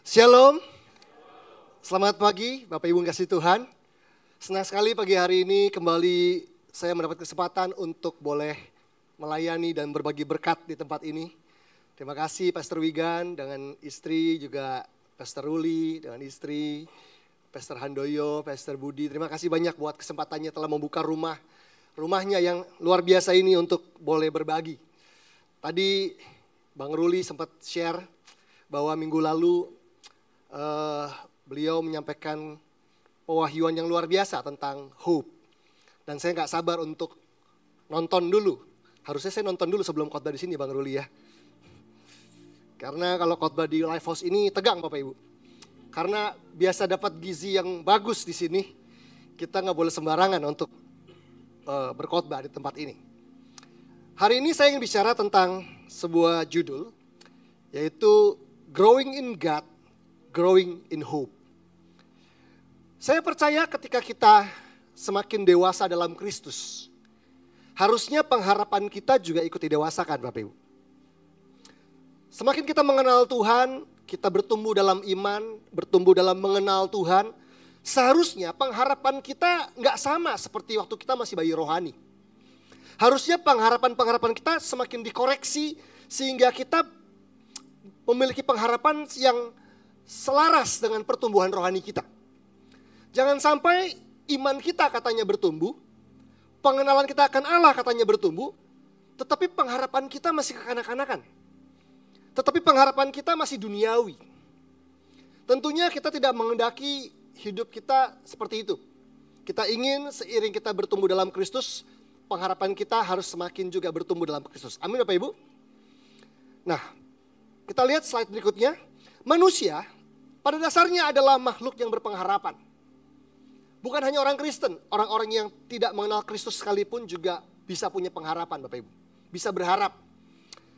Shalom, selamat pagi Bapak Ibu yang kasih Tuhan. Senang sekali pagi hari ini kembali saya mendapat kesempatan untuk boleh melayani dan berbagi berkat di tempat ini. Terima kasih Pastor Wigan dengan istri, juga Pastor Ruli dengan istri, Pastor Handoyo, Pastor Budi. Terima kasih banyak buat kesempatannya telah membuka rumahnya yang luar biasa ini untuk boleh berbagi. Tadi Bang Ruli sempat share bahwa minggu lalu beliau menyampaikan pewahyuan yang luar biasa tentang hope. Dan saya nggak sabar untuk nonton dulu. Harusnya saya nonton dulu sebelum khotbah di sini Bang Ruli ya. Karena kalau khotbah di Live House ini tegang Bapak Ibu. Karena biasa dapat gizi yang bagus di sini, kita nggak boleh sembarangan untuk berkhotbah di tempat ini. Hari ini saya ingin bicara tentang sebuah judul, yaitu Growing in God, Growing in Hope. Saya percaya ketika kita semakin dewasa dalam Kristus, harusnya pengharapan kita juga ikut didewasakan Bapak Ibu. Semakin kita mengenal Tuhan, kita bertumbuh dalam iman, bertumbuh dalam mengenal Tuhan, seharusnya pengharapan kita nggak sama seperti waktu kita masih bayi rohani. Harusnya pengharapan kita semakin dikoreksi sehingga kita memiliki pengharapan yang selaras dengan pertumbuhan rohani kita. Jangan sampai iman kita katanya bertumbuh, pengenalan kita akan Allah katanya bertumbuh, tetapi pengharapan kita masih kekanak-kanakan. Tetapi pengharapan kita masih duniawi. Tentunya kita tidak menghendaki hidup kita seperti itu. Kita ingin seiring kita bertumbuh dalam Kristus, pengharapan kita harus semakin juga bertumbuh dalam Kristus. Amin Bapak Ibu. Nah, kita lihat slide berikutnya. Manusia pada dasarnya adalah makhluk yang berpengharapan. Bukan hanya orang Kristen, orang-orang yang tidak mengenal Kristus sekalipun juga bisa punya pengharapan Bapak Ibu. Bisa berharap.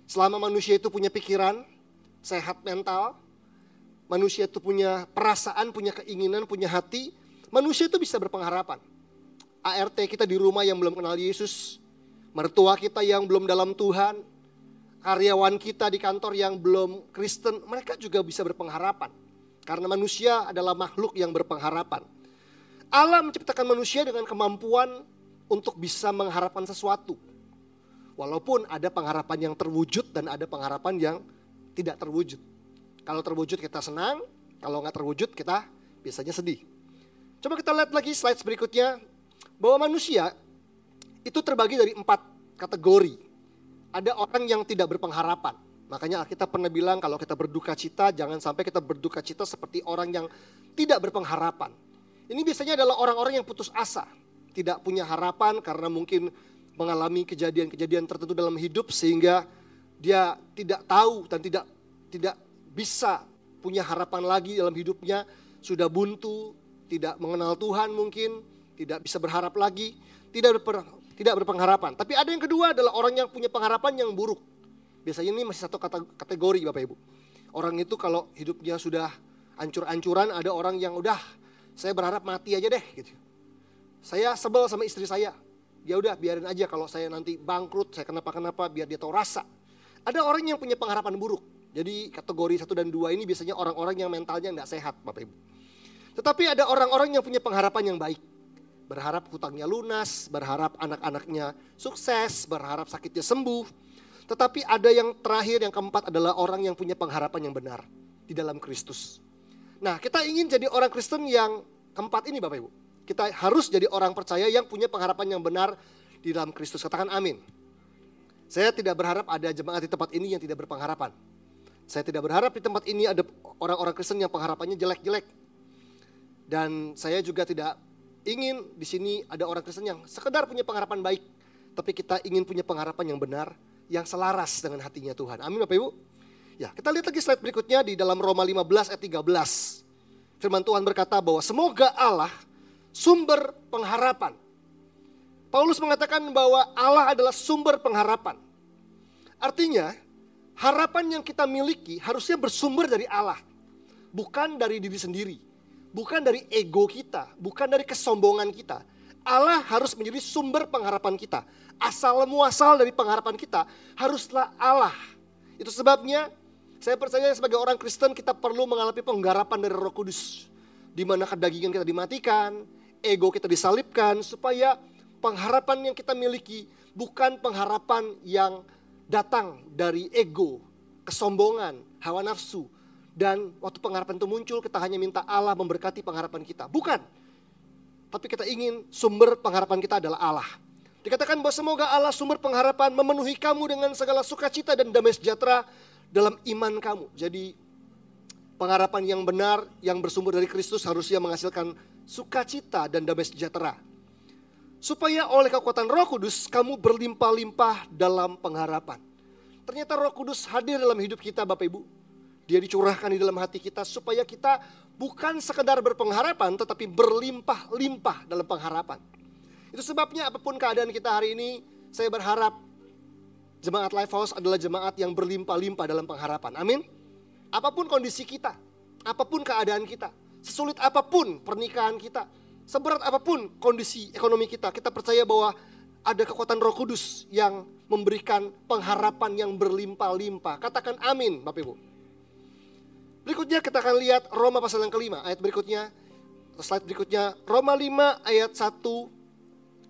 Selama manusia itu punya pikiran, sehat mental, manusia itu punya perasaan, punya keinginan, punya hati, manusia itu bisa berpengharapan. ART kita di rumah yang belum kenal Yesus, mertua kita yang belum dalam Tuhan, karyawan kita di kantor yang belum Kristen, mereka juga bisa berpengharapan. Karena manusia adalah makhluk yang berpengharapan. Allah menciptakan manusia dengan kemampuan untuk bisa mengharapkan sesuatu. Walaupun ada pengharapan yang terwujud dan ada pengharapan yang tidak terwujud. Kalau terwujud kita senang, kalau nggak terwujud kita biasanya sedih. Coba kita lihat lagi slide berikutnya. Bahwa manusia itu terbagi dari 4 kategori. Ada orang yang tidak berpengharapan. Makanya kita pernah bilang kalau kita berduka cita, jangan sampai kita berduka cita seperti orang yang tidak berpengharapan. Ini biasanya adalah orang-orang yang putus asa. Tidak punya harapan karena mungkin mengalami kejadian-kejadian tertentu dalam hidup sehingga dia tidak tahu dan tidak bisa punya harapan lagi dalam hidupnya. Sudah buntu, tidak mengenal Tuhan mungkin, tidak bisa berharap lagi, tidak berpengharapan. Tapi ada yang kedua adalah orang yang punya pengharapan yang buruk. Biasanya ini masih satu kategori Bapak Ibu. Orang itu kalau hidupnya sudah hancur-hancuran, ada orang yang udah saya berharap mati aja deh gitu. Saya sebel sama istri saya. Ya udah biarin aja kalau saya nanti bangkrut, saya kenapa-kenapa biar dia tahu rasa. Ada orang yang punya pengharapan buruk. Jadi kategori 1 dan 2 ini biasanya orang-orang yang mentalnya enggak sehat Bapak Ibu. Tetapi ada orang-orang yang punya pengharapan yang baik. Berharap hutangnya lunas, berharap anak-anaknya sukses, berharap sakitnya sembuh. Tetapi ada yang terakhir, yang keempat adalah orang yang punya pengharapan yang benar di dalam Kristus. Nah, kita ingin jadi orang Kristen yang keempat ini Bapak Ibu. Kita harus jadi orang percaya yang punya pengharapan yang benar di dalam Kristus. Katakan amin. Saya tidak berharap ada jemaat di tempat ini yang tidak berpengharapan. Saya tidak berharap di tempat ini ada orang-orang Kristen yang pengharapannya jelek-jelek. Dan saya juga tidak ingin di sini ada orang Kristen yang sekedar punya pengharapan baik. Tapi kita ingin punya pengharapan yang benar, yang selaras dengan hatinya Tuhan. Amin Bapak Ibu. Ya, kita lihat lagi slide berikutnya di dalam Roma 15 ayat 13. Firman Tuhan berkata bahwa semoga Allah sumber pengharapan. Paulus mengatakan bahwa Allah adalah sumber pengharapan. Artinya, harapan yang kita miliki harusnya bersumber dari Allah. Bukan dari diri sendiri. Bukan dari ego kita. Bukan dari kesombongan kita. Allah harus menjadi sumber pengharapan kita. Asal muasal dari pengharapan kita haruslah Allah. Itu sebabnya Saya percaya sebagai orang Kristen kita perlu mengalami penggarapan dari Roh Kudus. Di mana kedagingan kita dimatikan, ego kita disalibkan, supaya pengharapan yang kita miliki bukan pengharapan yang datang dari ego, kesombongan, hawa nafsu. Dan waktu pengharapan itu muncul kita hanya minta Allah memberkati pengharapan kita. Bukan. Tapi kita ingin sumber pengharapan kita adalah Allah. Dikatakan bahwa semoga Allah sumber pengharapan memenuhi kamu dengan segala sukacita dan damai sejahtera dalam iman kamu. Jadi pengharapan yang benar yang bersumber dari Kristus harusnya menghasilkan sukacita dan damai sejahtera. Supaya oleh kekuatan Roh Kudus kamu berlimpah-limpah dalam pengharapan. Ternyata Roh Kudus hadir dalam hidup kita Bapak Ibu. Dia dicurahkan di dalam hati kita supaya kita bukan sekedar berpengharapan tetapi berlimpah-limpah dalam pengharapan. Itu sebabnya apapun keadaan kita hari ini, saya berharap Jemaat Lifehouse adalah jemaat yang berlimpah-limpah dalam pengharapan. Amin. Apapun kondisi kita, apapun keadaan kita, sesulit apapun pernikahan kita, seberat apapun kondisi ekonomi kita, kita percaya bahwa ada kekuatan Roh Kudus yang memberikan pengharapan yang berlimpah-limpah. Katakan amin Bapak Ibu. Berikutnya kita akan lihat Roma pasal yang kelima, ayat berikutnya, slide berikutnya, Roma 5 ayat 1,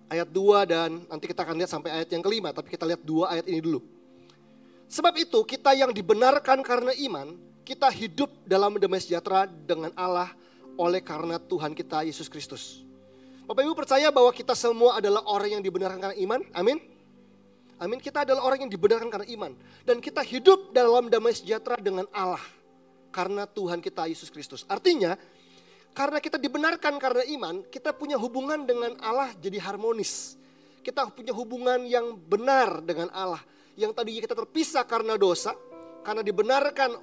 ayat 2 dan nanti kita akan lihat sampai ayat yang kelima, tapi kita lihat 2 ayat ini dulu. Sebab itu kita yang dibenarkan karena iman, kita hidup dalam damai sejahtera dengan Allah oleh karena Tuhan kita Yesus Kristus. Bapak Ibu percaya bahwa kita semua adalah orang yang dibenarkan karena iman? Amin. Amin, kita adalah orang yang dibenarkan karena iman. Dan kita hidup dalam damai sejahtera dengan Allah karena Tuhan kita Yesus Kristus. Artinya, karena kita dibenarkan karena iman, kita punya hubungan dengan Allah jadi harmonis. Kita punya hubungan yang benar dengan Allah. Yang tadinya kita terpisah karena dosa, karena dibenarkan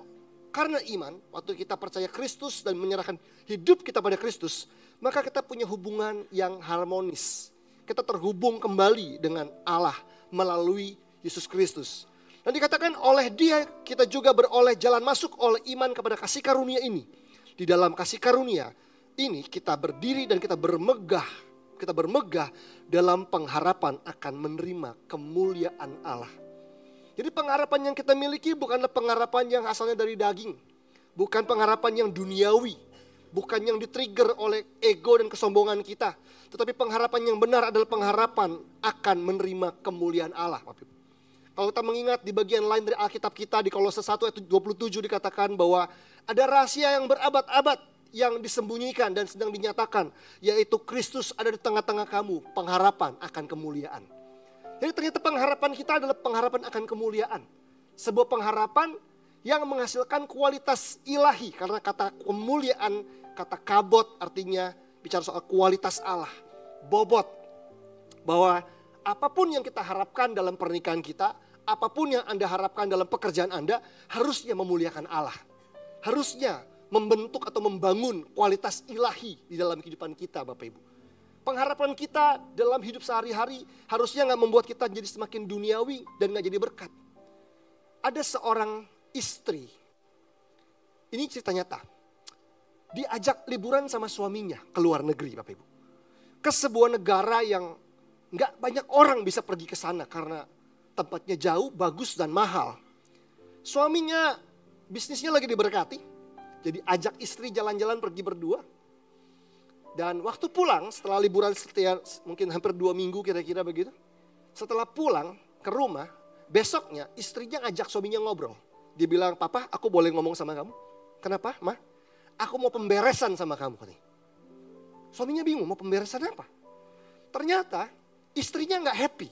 karena iman. Waktu kita percaya Kristus dan menyerahkan hidup kita pada Kristus, maka kita punya hubungan yang harmonis. Kita terhubung kembali dengan Allah melalui Yesus Kristus. Dan dikatakan oleh Dia kita juga beroleh jalan masuk oleh iman kepada kasih karunia ini. Di dalam kasih karunia ini kita berdiri dan kita bermegah dalam pengharapan akan menerima kemuliaan Allah. Jadi pengharapan yang kita miliki bukanlah pengharapan yang asalnya dari daging. Bukan pengharapan yang duniawi. Bukan yang di-trigger oleh ego dan kesombongan kita. Tetapi pengharapan yang benar adalah pengharapan akan menerima kemuliaan Allah. Kalau kita mengingat di bagian lain dari Alkitab kita di Kolose 1 ayat 27 dikatakan bahwa ada rahasia yang berabad-abad yang disembunyikan dan sedang dinyatakan, yaitu Kristus ada di tengah-tengah kamu, pengharapan akan kemuliaan. Jadi ternyata pengharapan kita adalah pengharapan akan kemuliaan. Sebuah pengharapan yang menghasilkan kualitas ilahi, karena kata kemuliaan, kata kabot artinya bicara soal kualitas Allah. Bobot, bahwa apapun yang kita harapkan dalam pernikahan kita, apapun yang Anda harapkan dalam pekerjaan Anda, harusnya memuliakan Allah. Harusnya membentuk atau membangun kualitas ilahi di dalam kehidupan kita Bapak Ibu. Pengharapan kita dalam hidup sehari-hari harusnya gak membuat kita jadi semakin duniawi dan gak jadi berkat. Ada seorang istri, ini cerita nyata, diajak liburan sama suaminya ke luar negeri Bapak Ibu. Ke sebuah negara yang gak banyak orang bisa pergi ke sana karena tempatnya jauh, bagus dan mahal. Suaminya bisnisnya lagi diberkati, jadi ajak istri jalan-jalan pergi berdua. Dan waktu pulang setelah liburan mungkin hampir 2 minggu kira-kira begitu. Setelah pulang ke rumah, besoknya istrinya ajak suaminya ngobrol. Dia bilang, "Papa, aku boleh ngomong sama kamu?" "Kenapa, Ma?" "Aku mau pemberesan sama kamu," katanya. Suaminya bingung, mau pemberesan apa? Ternyata istrinya gak happy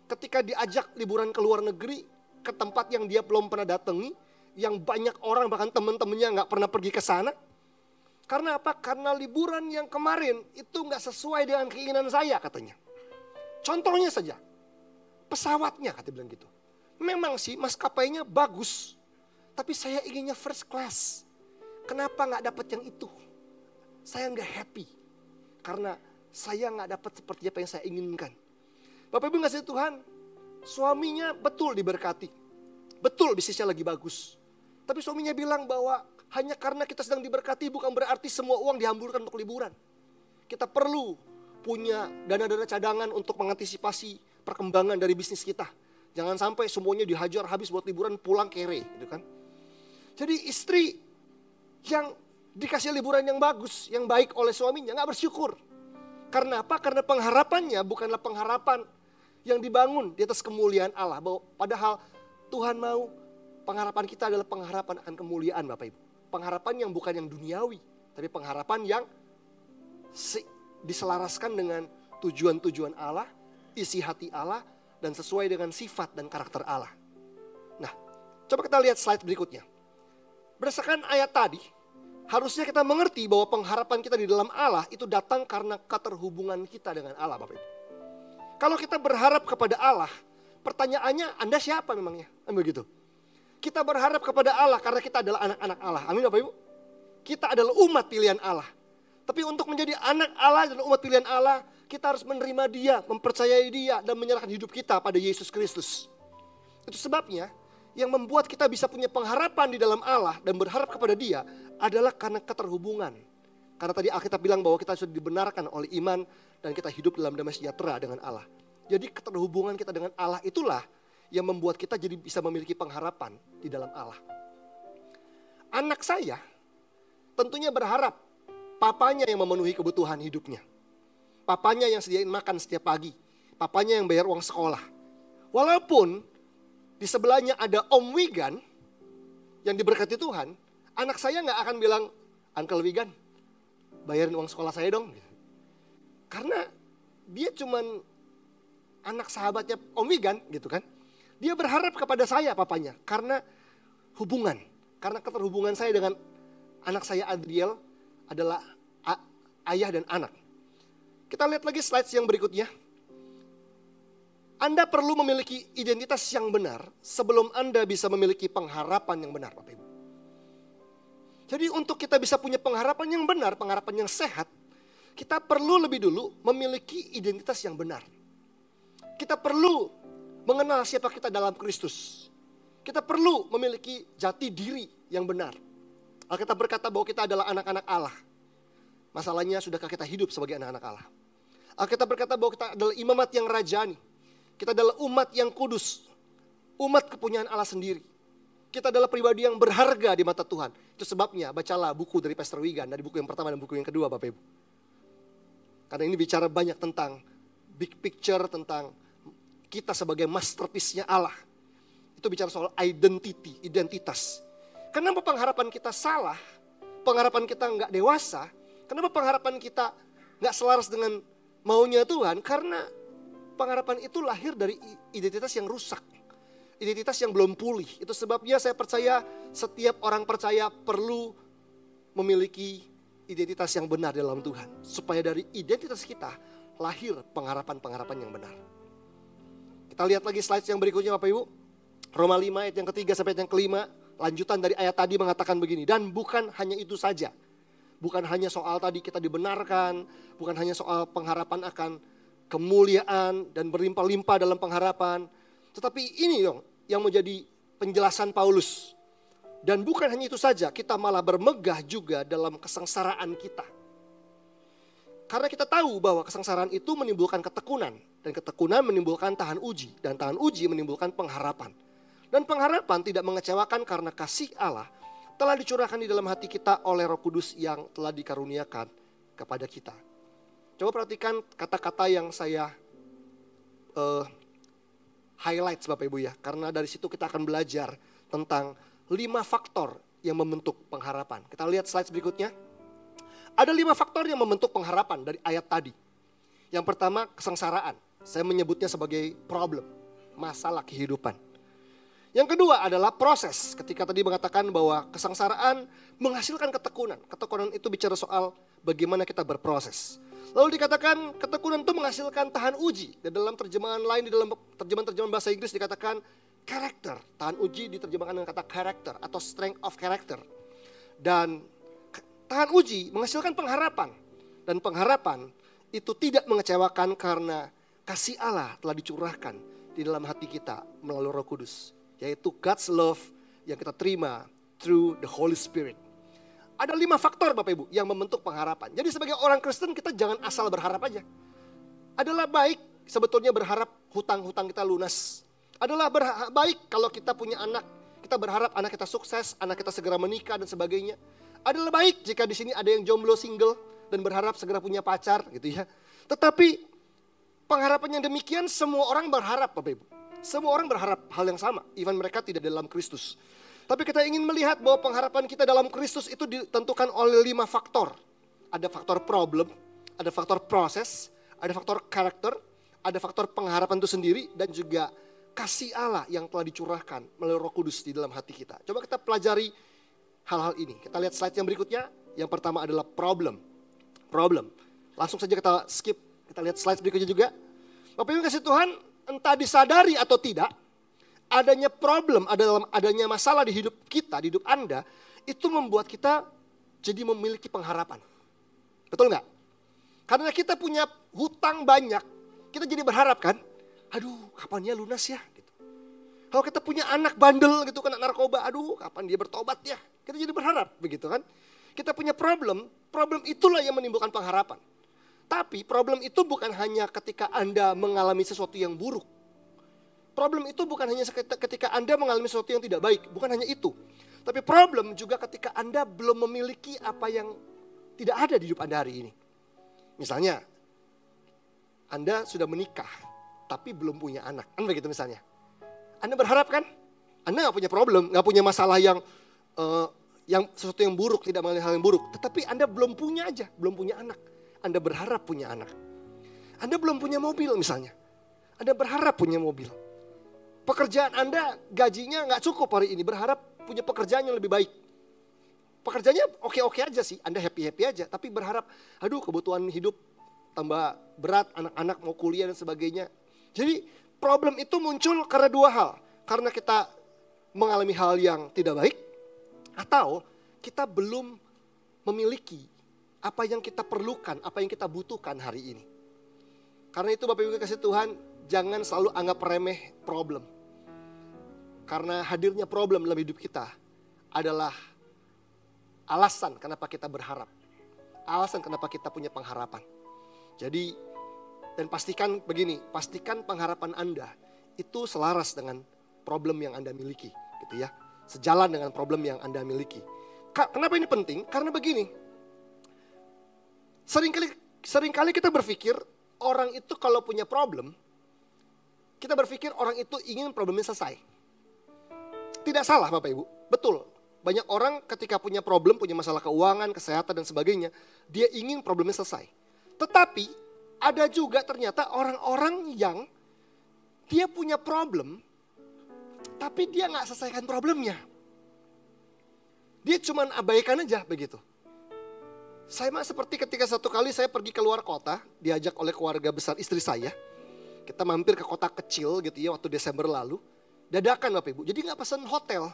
ketika diajak liburan ke luar negeri, ke tempat yang dia belum pernah datangi, yang banyak orang bahkan teman-temannya gak pernah pergi ke sana. Karena apa? Karena liburan yang kemarin itu gak sesuai dengan keinginan saya katanya. Contohnya saja, pesawatnya katanya bilang gitu. Memang sih maskapainya bagus, tapi saya inginnya first class. Kenapa gak dapat yang itu? Saya gak happy, karena saya gak dapat seperti apa yang saya inginkan. Bapak Ibu kasih Tuhan, suaminya betul diberkati. Betul bisnisnya lagi bagus. Tapi suaminya bilang bahwa hanya karena kita sedang diberkati bukan berarti semua uang dihamburkan untuk liburan. Kita perlu punya dana-dana cadangan untuk mengantisipasi perkembangan dari bisnis kita. Jangan sampai semuanya dihajar habis buat liburan pulang kere gitu kan. Jadi istri yang dikasih liburan yang bagus, yang baik oleh suaminya, gak bersyukur. Karena apa? Karena pengharapannya bukanlah pengharapan yang dibangun di atas kemuliaan Allah. Padahal Tuhan mau pengharapan kita adalah pengharapan akan kemuliaan Bapak Ibu. Pengharapan yang bukan yang duniawi, tapi pengharapan yang diselaraskan dengan tujuan-tujuan Allah, isi hati Allah, dan sesuai dengan sifat dan karakter Allah. Nah, coba kita lihat slide berikutnya. Berdasarkan ayat tadi, harusnya kita mengerti bahwa pengharapan kita di dalam Allah itu datang karena keterhubungan kita dengan Allah, Bapak Ibu. Kalau kita berharap kepada Allah, pertanyaannya Anda siapa memangnya? Begitu. Kita berharap kepada Allah karena kita adalah anak-anak Allah. Amin Bapak Ibu. Kita adalah umat pilihan Allah. Tapi untuk menjadi anak Allah dan umat pilihan Allah, kita harus menerima Dia, mempercayai Dia, dan menyerahkan hidup kita pada Yesus Kristus. Itu sebabnya yang membuat kita bisa punya pengharapan di dalam Allah dan berharap kepada Dia adalah karena keterhubungan. Karena tadi Alkitab bilang bahwa kita sudah dibenarkan oleh iman dan kita hidup dalam damai sejahtera dengan Allah. Jadi keterhubungan kita dengan Allah itulah yang membuat kita jadi bisa memiliki pengharapan di dalam Allah. Anak saya tentunya berharap papanya yang memenuhi kebutuhan hidupnya. Papanya yang sediain makan setiap pagi. Papanya yang bayar uang sekolah. Walaupun di sebelahnya ada Om Wigan yang diberkati Tuhan, anak saya gak akan bilang, Uncle Wigan, bayarin uang sekolah saya dong. Karena dia cuman anak sahabatnya Om Wigan gitu kan. Dia berharap kepada saya papanya karena hubungan. Karena keterhubungan saya dengan anak saya Adriel adalah ayah dan anak. Kita lihat lagi slide yang berikutnya. Anda perlu memiliki identitas yang benar sebelum Anda bisa memiliki pengharapan yang benar, Bapak Ibu. Jadi untuk kita bisa punya pengharapan yang benar, pengharapan yang sehat, kita perlu lebih dulu memiliki identitas yang benar. Kita perlu mengenal siapa kita dalam Kristus. Kita perlu memiliki jati diri yang benar. Alkitab berkata bahwa kita adalah anak-anak Allah. Masalahnya sudahkah kita hidup sebagai anak-anak Allah? Alkitab berkata bahwa kita adalah imamat yang rajani. Kita adalah umat yang kudus. Umat kepunyaan Allah sendiri. Kita adalah pribadi yang berharga di mata Tuhan. Itu sebabnya bacalah buku dari Pastor Wigan. Dari buku yang pertama dan buku yang kedua Bapak Ibu. Karena ini bicara banyak tentang big picture. Tentang kita sebagai masterpiece-nya Allah. Itu bicara soal identity, identitas. Kenapa pengharapan kita salah? Pengharapan kita nggak dewasa? Kenapa pengharapan kita nggak selaras dengan maunya Tuhan? Karena pengharapan itu lahir dari identitas yang rusak. Identitas yang belum pulih. Itu sebabnya saya percaya setiap orang percaya perlu memiliki identitas yang benar dalam Tuhan. Supaya dari identitas kita lahir pengharapan-pengharapan yang benar. Kita lihat lagi slide yang berikutnya Bapak Ibu. Roma 5 ayat yang ketiga sampai yang kelima. Lanjutan dari ayat tadi mengatakan begini. Dan bukan hanya itu saja. Bukan hanya soal tadi kita dibenarkan. Bukan hanya soal pengharapan akan kemuliaan dan berlimpah-limpah dalam pengharapan. Tetapi ini dong yang menjadi penjelasan Paulus. Dan bukan hanya itu saja, kita malah bermegah juga dalam kesengsaraan kita. Karena kita tahu bahwa kesengsaraan itu menimbulkan ketekunan. Dan ketekunan menimbulkan tahan uji. Dan tahan uji menimbulkan pengharapan. Dan pengharapan tidak mengecewakan karena kasih Allah telah dicurahkan di dalam hati kita oleh Roh Kudus yang telah dikaruniakan kepada kita. Coba perhatikan kata-kata yang saya highlight Bapak Ibu ya. Karena dari situ kita akan belajar tentang 5 faktor yang membentuk pengharapan. Kita lihat slide berikutnya. Ada 5 faktor yang membentuk pengharapan dari ayat tadi. Yang pertama kesengsaraan. Saya menyebutnya sebagai problem, masalah kehidupan. Yang kedua adalah proses. Ketika tadi mengatakan bahwa kesengsaraan menghasilkan ketekunan. Ketekunan itu bicara soal bagaimana kita berproses. Lalu dikatakan ketekunan itu menghasilkan tahan uji. Dan dalam terjemahan lain, di dalam terjemahan bahasa Inggris dikatakan karakter. Tahan uji diterjemahkan dengan kata karakter atau strength of character. Dan tahan uji menghasilkan pengharapan. Dan pengharapan itu tidak mengecewakan karena kasih Allah telah dicurahkan di dalam hati kita melalui Roh Kudus. Yaitu God's love yang kita terima through the Holy Spirit. Ada 5 faktor Bapak Ibu yang membentuk pengharapan. Jadi sebagai orang Kristen kita jangan asal berharap aja. Adalah baik sebetulnya berharap hutang-hutang kita lunas. Adalah baik kalau kita punya anak Kita berharap anak kita sukses, anak kita segera menikah dan sebagainya. Adalah baik jika di sini ada yang jomblo single dan berharap segera punya pacar gitu ya. Tetapi pengharapan yang demikian semua orang berharap Bapak Ibu. Semua orang berharap hal yang sama, even mereka tidak dalam Kristus. Tapi kita ingin melihat bahwa pengharapan kita dalam Kristus itu ditentukan oleh 5 faktor. Ada faktor problem, ada faktor proses, ada faktor karakter, ada faktor pengharapan itu sendiri, dan juga kasih Allah yang telah dicurahkan melalui Roh Kudus di dalam hati kita. Coba kita pelajari hal-hal ini. Kita lihat slide yang berikutnya. Yang pertama adalah problem. Problem. Langsung saja kita skip. Kita lihat slide berikutnya juga. Bapak Ibu kasih Tuhan, entah disadari atau tidak, adanya problem, adanya masalah di hidup kita, di hidup Anda, itu membuat kita jadi memiliki pengharapan. Betul nggak? Karena kita punya hutang banyak, kita jadi berharap kan, aduh kapan dia lunas ya? Gitu. Kalau kita punya anak bandel gitu, kena narkoba, aduh kapan dia bertobat ya? Kita jadi berharap begitu kan. Kita punya problem itulah yang menimbulkan pengharapan. Tapi problem itu bukan hanya ketika Anda mengalami sesuatu yang buruk. Problem itu bukan hanya ketika Anda mengalami sesuatu yang tidak baik, bukan hanya itu. Tapi problem juga ketika Anda belum memiliki apa yang tidak ada di hidup Anda hari ini. Misalnya, Anda sudah menikah, tapi belum punya anak. Kan begitu misalnya. Anda berharap kan? Anda gak punya problem, gak punya masalah yang sesuatu yang buruk, tidak mengalami hal yang buruk. Tetapi Anda belum punya aja, belum punya anak. Anda berharap punya anak. Anda belum punya mobil misalnya. Anda berharap punya mobil. Pekerjaan Anda gajinya gak cukup hari ini, berharap punya pekerjaan yang lebih baik. Pekerjaannya oke-oke aja sih, Anda happy-happy aja. Tapi berharap, aduh kebutuhan hidup tambah berat, anak-anak mau kuliah dan sebagainya. Jadi problem itu muncul karena 2 hal. Karena kita mengalami hal yang tidak baik, atau kita belum memiliki apa yang kita perlukan, apa yang kita butuhkan hari ini. Karena itu Bapak Ibu kasih Tuhan, jangan selalu anggap remeh problem. Karena hadirnya problem dalam hidup kita adalah alasan kenapa kita berharap. Alasan kenapa kita punya pengharapan. Jadi, dan pastikan begini, pastikan pengharapan Anda itu selaras dengan problem yang Anda miliki, gitu ya. Sejalan dengan problem yang Anda miliki. Kenapa ini penting? Karena begini, seringkali kita berpikir orang itu kalau punya problem, kita berpikir orang itu ingin problemnya selesai. Tidak salah Bapak Ibu, betul. Banyak orang ketika punya problem, punya masalah keuangan, kesehatan dan sebagainya, dia ingin problemnya selesai. Tetapi ada juga ternyata orang-orang yang dia punya problem, tapi dia gak selesaikan problemnya. Dia cuma abaikan aja begitu. Saya mah seperti ketika satu kali saya pergi keluar kota, diajak oleh keluarga besar istri saya. Kita mampir ke kota kecil gitu ya waktu Desember lalu. Dadakan Bapak Ibu, jadi gak pesan hotel.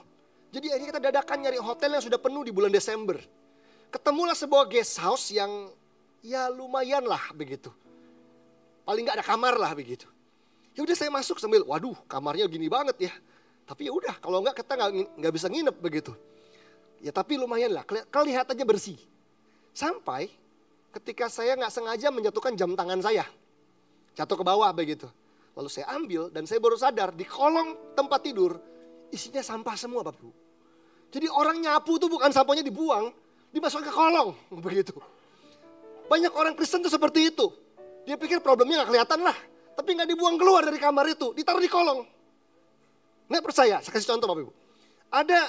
Jadi akhirnya kita dadakan nyari hotel yang sudah penuh di bulan Desember. Ketemulah sebuah guest house yang ya lumayan lah begitu. Paling gak ada kamar lah begitu. Ya udah saya masuk sambil, waduh kamarnya gini banget ya. Tapi ya udah kalau enggak kita nggak bisa nginep begitu. Ya tapi lumayan lah, kelihatannya bersih. Sampai ketika saya nggak sengaja menjatuhkan jam tangan saya. Jatuh ke bawah begitu. Lalu saya ambil dan saya baru sadar di kolong tempat tidur isinya sampah semua Bapak Ibu. Jadi orang nyapu tuh bukan sampahnya dibuang, dimasukkan ke kolong begitu. Banyak orang Kristen tuh seperti itu. Dia pikir problemnya nggak kelihatan lah. Tapi nggak dibuang keluar dari kamar itu, ditaruh di kolong. Nggak percaya, saya kasih contoh Bapak Ibu. Ada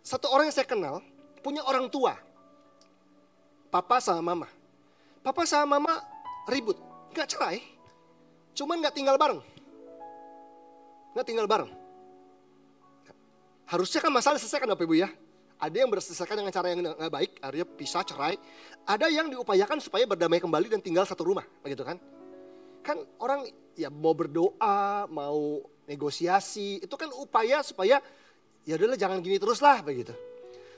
satu orang yang saya kenal, punya orang tua. Papa sama mama. Papa sama mama ribut, nggak cerai. Cuman nggak tinggal bareng. Nggak tinggal bareng. Harusnya kan masalah diselesaikan Bapak Ibu ya. Ada yang berselesaikan dengan cara yang nggak baik, akhirnya pisah, cerai. Ada yang diupayakan supaya berdamai kembali dan tinggal satu rumah, begitu kan? Kan orang ya mau berdoa, mau negosiasi, itu kan upaya supaya ya udahlah jangan gini terus lah begitu.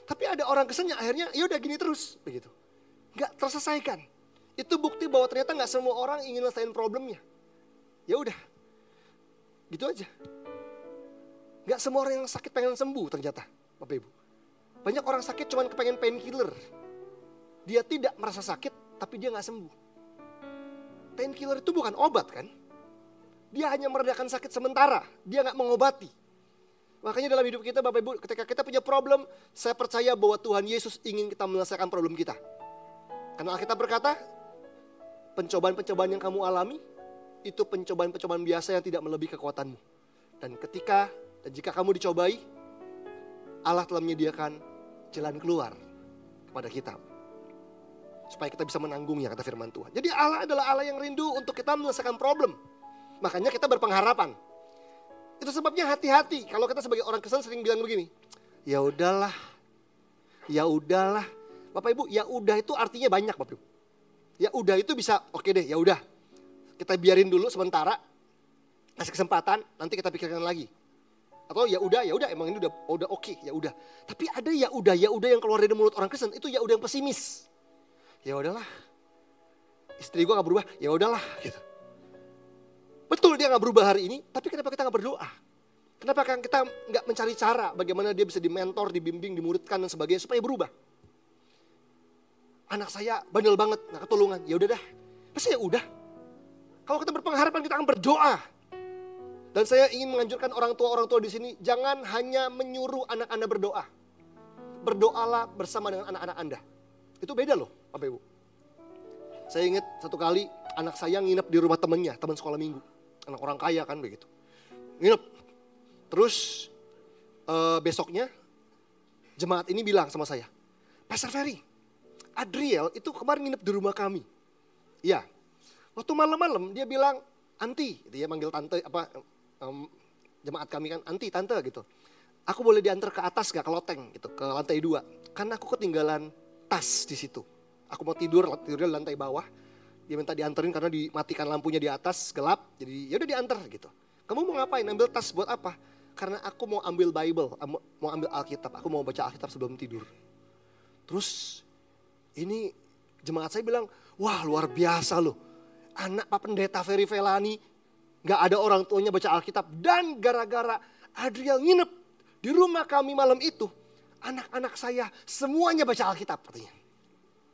Tapi ada orang kesennya akhirnya ya udah gini terus begitu. Nggak terselesaikan. Itu bukti bahwa ternyata nggak semua orang ingin selesaiin problemnya. Ya udah, gitu aja. Nggak semua orang yang sakit pengen sembuh ternyata, Bapak Ibu. Banyak orang sakit cuma kepengen painkiller. Dia tidak merasa sakit, tapi dia nggak sembuh. Painkiller itu bukan obat kan? Dia hanya meredakan sakit sementara, dia nggak mengobati. Makanya dalam hidup kita Bapak Ibu, ketika kita punya problem, saya percaya bahwa Tuhan Yesus ingin kita menyelesaikan problem kita. Karena Alkitab berkata, pencobaan-pencobaan yang kamu alami, itu pencobaan-pencobaan biasa yang tidak melebihi kekuatanmu. Dan jika kamu dicobai, Allah telah menyediakan jalan keluar kepada kita. Supaya kita bisa menanggungnya, kata firman Tuhan. Jadi Allah adalah Allah yang rindu untuk kita menyelesaikan problem. Makanya kita berpengharapan. Itu sebabnya hati-hati. Kalau kita sebagai orang Kristen sering bilang begini, ya udahlah. Bapak Ibu, ya udah itu artinya banyak Bapak Ibu. Ya udah itu bisa, oke deh, ya udah. Kita biarin dulu sementara, kasih kesempatan, nanti kita pikirkan lagi. Atau ya udah, emang ini udah oke, ya udah. Tapi ada ya udah yang keluar dari mulut orang Kristen, itu ya udah yang pesimis. Ya udahlah. Istri gue gak berubah, ya udahlah gitu. Betul dia gak berubah hari ini, tapi kenapa kita gak berdoa? Kenapa kita gak mencari cara bagaimana dia bisa dimentor, dibimbing, dimuridkan dan sebagainya supaya berubah? Anak saya bandel banget, gak ketulungan, ya udah dah. Pasti ya udah. Kalau kita berpengharapan kita akan berdoa. Dan saya ingin menganjurkan orang tua di sini, jangan hanya menyuruh anak Anda berdoa. Berdoalah bersama dengan anak-anak Anda. Itu beda loh, Bapak Ibu. Saya ingat satu kali anak saya nginep di rumah temannya, teman sekolah minggu. Anak orang kaya kan begitu. Nginep. Terus besoknya jemaat ini bilang sama saya, Pastor Ferry, Adriel itu kemarin nginep di rumah kami. Iya. Waktu malam-malam dia bilang, Anti, dia manggil tante jemaat kami kan, Anti, tante gitu. Aku boleh diantar ke atas gak, ke loteng gitu, ke lantai 2. Karena aku ketinggalan tas di situ. Aku mau tidurnya di lantai bawah. Dia minta dianterin karena dimatikan lampunya di atas, gelap. Jadi ya udah diantar gitu. Kamu mau ngapain? Ambil tas buat apa? Karena aku mau ambil Bible, mau ambil Alkitab. Aku mau baca Alkitab sebelum tidur. Terus ini jemaat saya bilang, wah luar biasa loh. Anak Pak Pendeta Ferry Felani, gak ada orang tuanya baca Alkitab. Dan gara-gara Adriel nginep di rumah kami malam itu, anak-anak saya semuanya baca Alkitab katanya.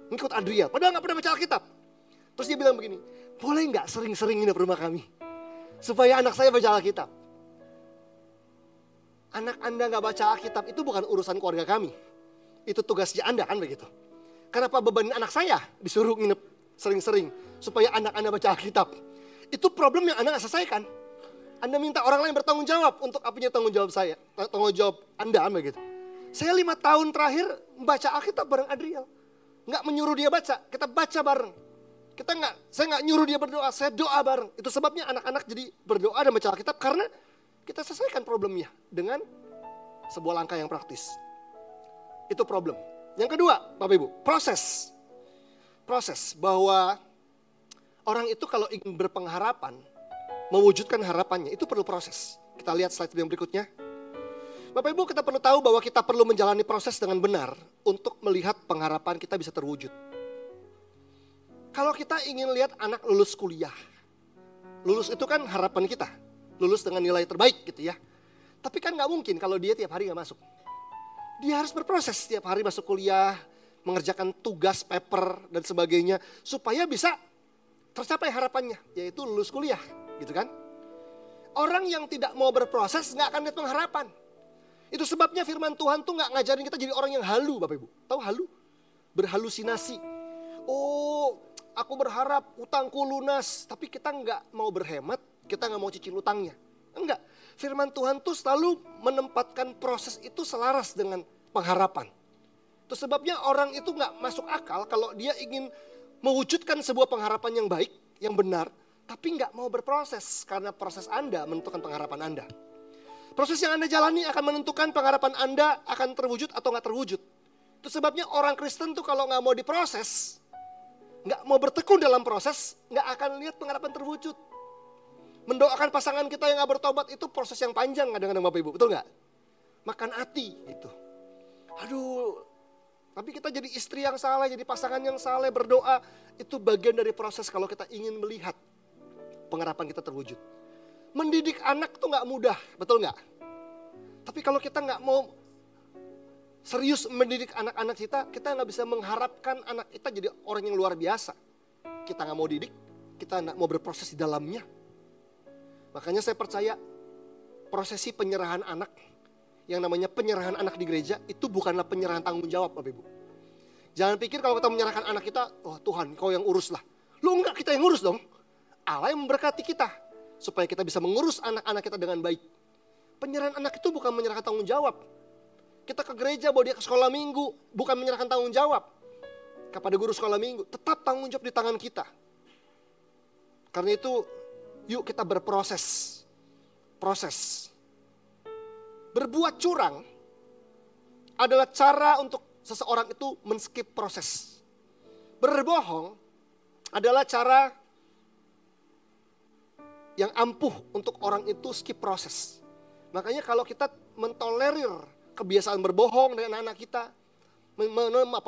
Ngikut Adriel, padahal gak pernah baca Alkitab. Terus dia bilang begini, boleh gak sering-sering nginep rumah kami? Supaya anak saya baca Alkitab. Anak Anda gak baca Alkitab itu bukan urusan keluarga kami. Itu tugasnya Anda kan begitu. Kenapa bebanin anak saya disuruh nginep sering-sering supaya anak Anda baca Alkitab? Itu problem yang Anda gak selesaikan. Anda minta orang lain bertanggung jawab untuk apanya tanggung jawab saya, tanggung jawab Anda kan begitu. Saya 5 tahun terakhir membaca Alkitab bareng Adriel. Gak menyuruh dia baca, kita baca bareng. Saya gak nyuruh dia berdoa, saya doa bareng. Itu sebabnya anak-anak jadi berdoa dan baca Alkitab karena kita selesaikan problemnya dengan sebuah langkah yang praktis. Itu problem. Yang kedua, Bapak Ibu, proses. Proses bahwa orang itu kalau ingin berpengharapan, mewujudkan harapannya, itu perlu proses. Kita lihat slide yang berikutnya. Bapak Ibu, kita perlu tahu bahwa kita perlu menjalani proses dengan benar untuk melihat pengharapan kita bisa terwujud. Kalau kita ingin lihat anak lulus kuliah, lulus itu kan harapan kita, lulus dengan nilai terbaik gitu ya. Tapi kan gak mungkin kalau dia tiap hari gak masuk. Dia harus berproses tiap hari masuk kuliah, mengerjakan tugas, paper dan sebagainya, supaya bisa tercapai harapannya, yaitu lulus kuliah gitu kan. Orang yang tidak mau berproses gak akan lihat pengharapan. Itu sebabnya firman Tuhan tuh gak ngajarin kita jadi orang yang halu Bapak Ibu. Tahu halu? Berhalusinasi. Oh, aku berharap utangku lunas, tapi kita gak mau berhemat, kita gak mau cicil utangnya. Enggak, firman Tuhan tuh selalu menempatkan proses itu selaras dengan pengharapan. Itu sebabnya orang itu gak masuk akal kalau dia ingin mewujudkan sebuah pengharapan yang baik, yang benar, tapi gak mau berproses karena proses Anda menentukan pengharapan Anda. Proses yang Anda jalani akan menentukan pengharapan Anda akan terwujud atau gak terwujud. Itu sebabnya orang Kristen tuh kalau gak mau diproses, gak mau bertekun dalam proses, gak akan lihat pengharapan terwujud. Mendoakan pasangan kita yang gak bertobat itu proses yang panjang kadang-kadang Bapak Ibu, betul gak? Makan hati gitu. Aduh, tapi kita jadi istri yang saleh, jadi pasangan yang saleh, berdoa. Itu bagian dari proses kalau kita ingin melihat pengharapan kita terwujud. Mendidik anak tuh gak mudah, betul gak? Tapi kalau kita gak mau serius mendidik anak-anak kita gak bisa mengharapkan anak kita jadi orang yang luar biasa. Kita gak mau didik, kita gak mau berproses di dalamnya. Makanya saya percaya prosesi penyerahan anak yang namanya penyerahan anak di gereja itu bukanlah penyerahan tanggung jawab Bapak Ibu. Jangan pikir kalau kita menyerahkan anak kita, oh Tuhan kau yang urus lah. Lu enggak, kita yang ngurus dong. Allah yang memberkati kita supaya kita bisa mengurus anak-anak kita dengan baik. Penyerahan anak itu bukan menyerahkan tanggung jawab. Kita ke gereja bawa dia ke sekolah minggu, bukan menyerahkan tanggung jawab kepada guru sekolah minggu. Tetap tanggung jawab di tangan kita. Karena itu yuk kita berproses. Proses. Berbuat curang adalah cara untuk seseorang itu men-skip proses. Berbohong adalah cara yang ampuh untuk orang itu skip proses. Makanya kalau kita mentolerir kebiasaan berbohong dari anak-anak kita,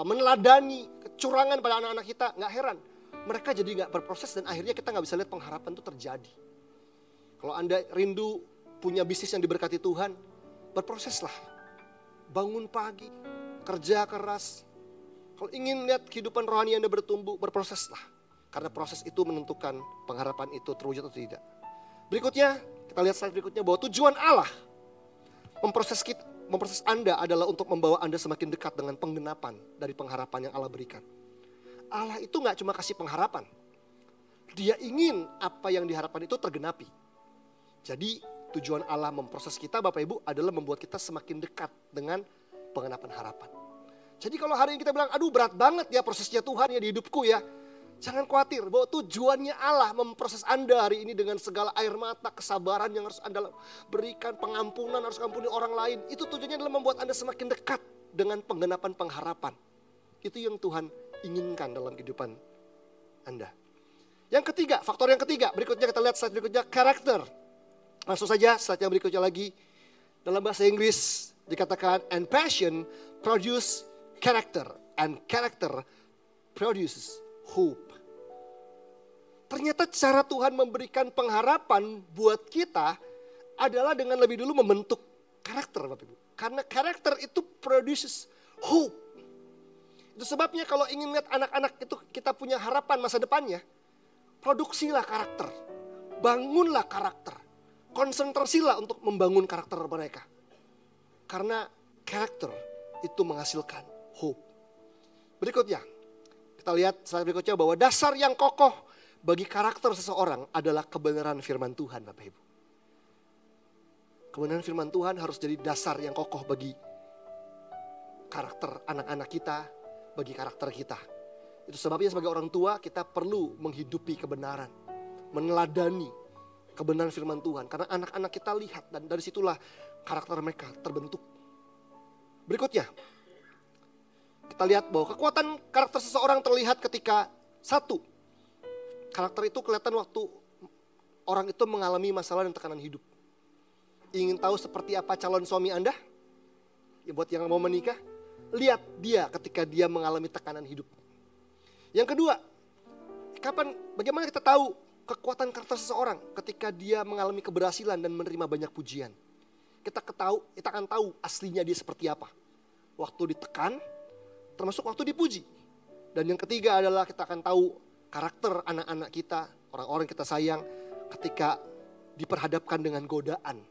meneladani kecurangan pada anak-anak kita, nggak heran. Mereka jadi nggak berproses dan akhirnya kita nggak bisa lihat pengharapan itu terjadi. Kalau Anda rindu punya bisnis yang diberkati Tuhan, berproseslah. Bangun pagi, kerja keras. Kalau ingin lihat kehidupan rohani Anda bertumbuh, berproseslah. Karena proses itu menentukan pengharapan itu terwujud atau tidak. Berikutnya, kita lihat slide berikutnya bahwa tujuan Allah memproses Anda adalah untuk membawa Anda semakin dekat dengan penggenapan dari pengharapan yang Allah berikan. Allah itu gak cuma kasih pengharapan. Dia ingin apa yang diharapkan itu tergenapi. Jadi tujuan Allah memproses kita Bapak Ibu adalah membuat kita semakin dekat dengan penggenapan harapan. Jadi kalau hari ini kita bilang, aduh berat banget ya prosesnya Tuhan ya di hidupku ya. Jangan khawatir bahwa tujuannya Allah memproses Anda hari ini dengan segala air mata, kesabaran yang harus Anda berikan, pengampunan harus ampuni orang lain. Itu tujuannya adalah membuat Anda semakin dekat dengan penggenapan pengharapan. Itu yang Tuhan inginkan dalam kehidupan Anda. Yang ketiga, faktor yang ketiga, berikutnya kita lihat slide berikutnya, karakter. Langsung saja slide yang berikutnya lagi. Dalam bahasa Inggris dikatakan, and passion produce character, and character produces hope. Ternyata cara Tuhan memberikan pengharapan buat kita adalah dengan lebih dulu membentuk karakter Bapak Ibu. Karena karakter itu produces hope. Itu sebabnya kalau ingin lihat anak-anak itu kita punya harapan masa depannya, produksilah karakter, bangunlah karakter, konsentrasilah untuk membangun karakter mereka. Karena karakter itu menghasilkan hope. Berikutnya, kita lihat slide berikutnya bahwa dasar yang kokoh bagi karakter seseorang adalah kebenaran firman Tuhan Bapak Ibu. Kebenaran firman Tuhan harus jadi dasar yang kokoh bagi karakter anak-anak kita, bagi karakter kita. Itu sebabnya sebagai orang tua kita perlu menghidupi kebenaran, meneladani kebenaran firman Tuhan. Karena anak-anak kita lihat dan dari situlah karakter mereka terbentuk. Berikutnya, kita lihat bahwa kekuatan karakter seseorang terlihat ketika satu, karakter itu kelihatan waktu orang itu mengalami masalah dan tekanan hidup. Ingin tahu seperti apa calon suami Anda? Ya buat yang mau menikah, lihat dia ketika dia mengalami tekanan hidup. Yang kedua, bagaimana kita tahu kekuatan karakter seseorang ketika dia mengalami keberhasilan dan menerima banyak pujian? Kita akan tahu aslinya dia seperti apa. Waktu ditekan, termasuk waktu dipuji. Dan yang ketiga adalah kita akan tahu karakter anak-anak kita, orang-orang kita sayang ketika diperhadapkan dengan godaan.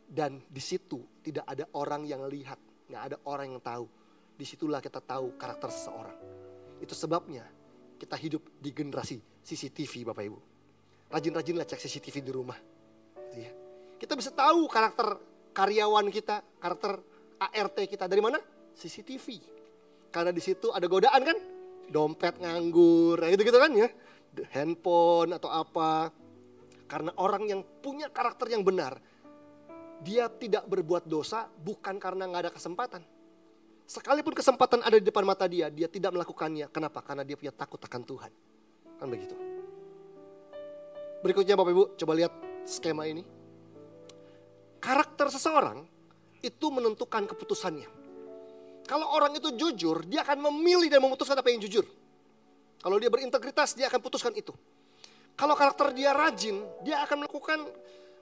Dan di situ tidak ada orang yang lihat, nggak ada orang yang tahu. Disitulah kita tahu karakter seseorang. Itu sebabnya kita hidup di generasi CCTV Bapak Ibu. Rajin-rajinlah cek CCTV di rumah. Gitu ya. Kita bisa tahu karakter karyawan kita, karakter ART kita dari mana? CCTV. Karena di situ ada godaan kan? Dompet nganggur, gitu-gitu kan ya. Handphone atau apa. Karena orang yang punya karakter yang benar, dia tidak berbuat dosa bukan karena gak ada kesempatan. Sekalipun kesempatan ada di depan mata dia tidak melakukannya. Kenapa? Karena dia punya takut akan Tuhan. Kan begitu. Berikutnya Bapak Ibu, coba lihat skema ini. Karakter seseorang itu menentukan keputusannya. Kalau orang itu jujur, dia akan memilih dan memutuskan apa yang jujur. Kalau dia berintegritas, dia akan putuskan itu. Kalau karakter dia rajin, dia akan melakukan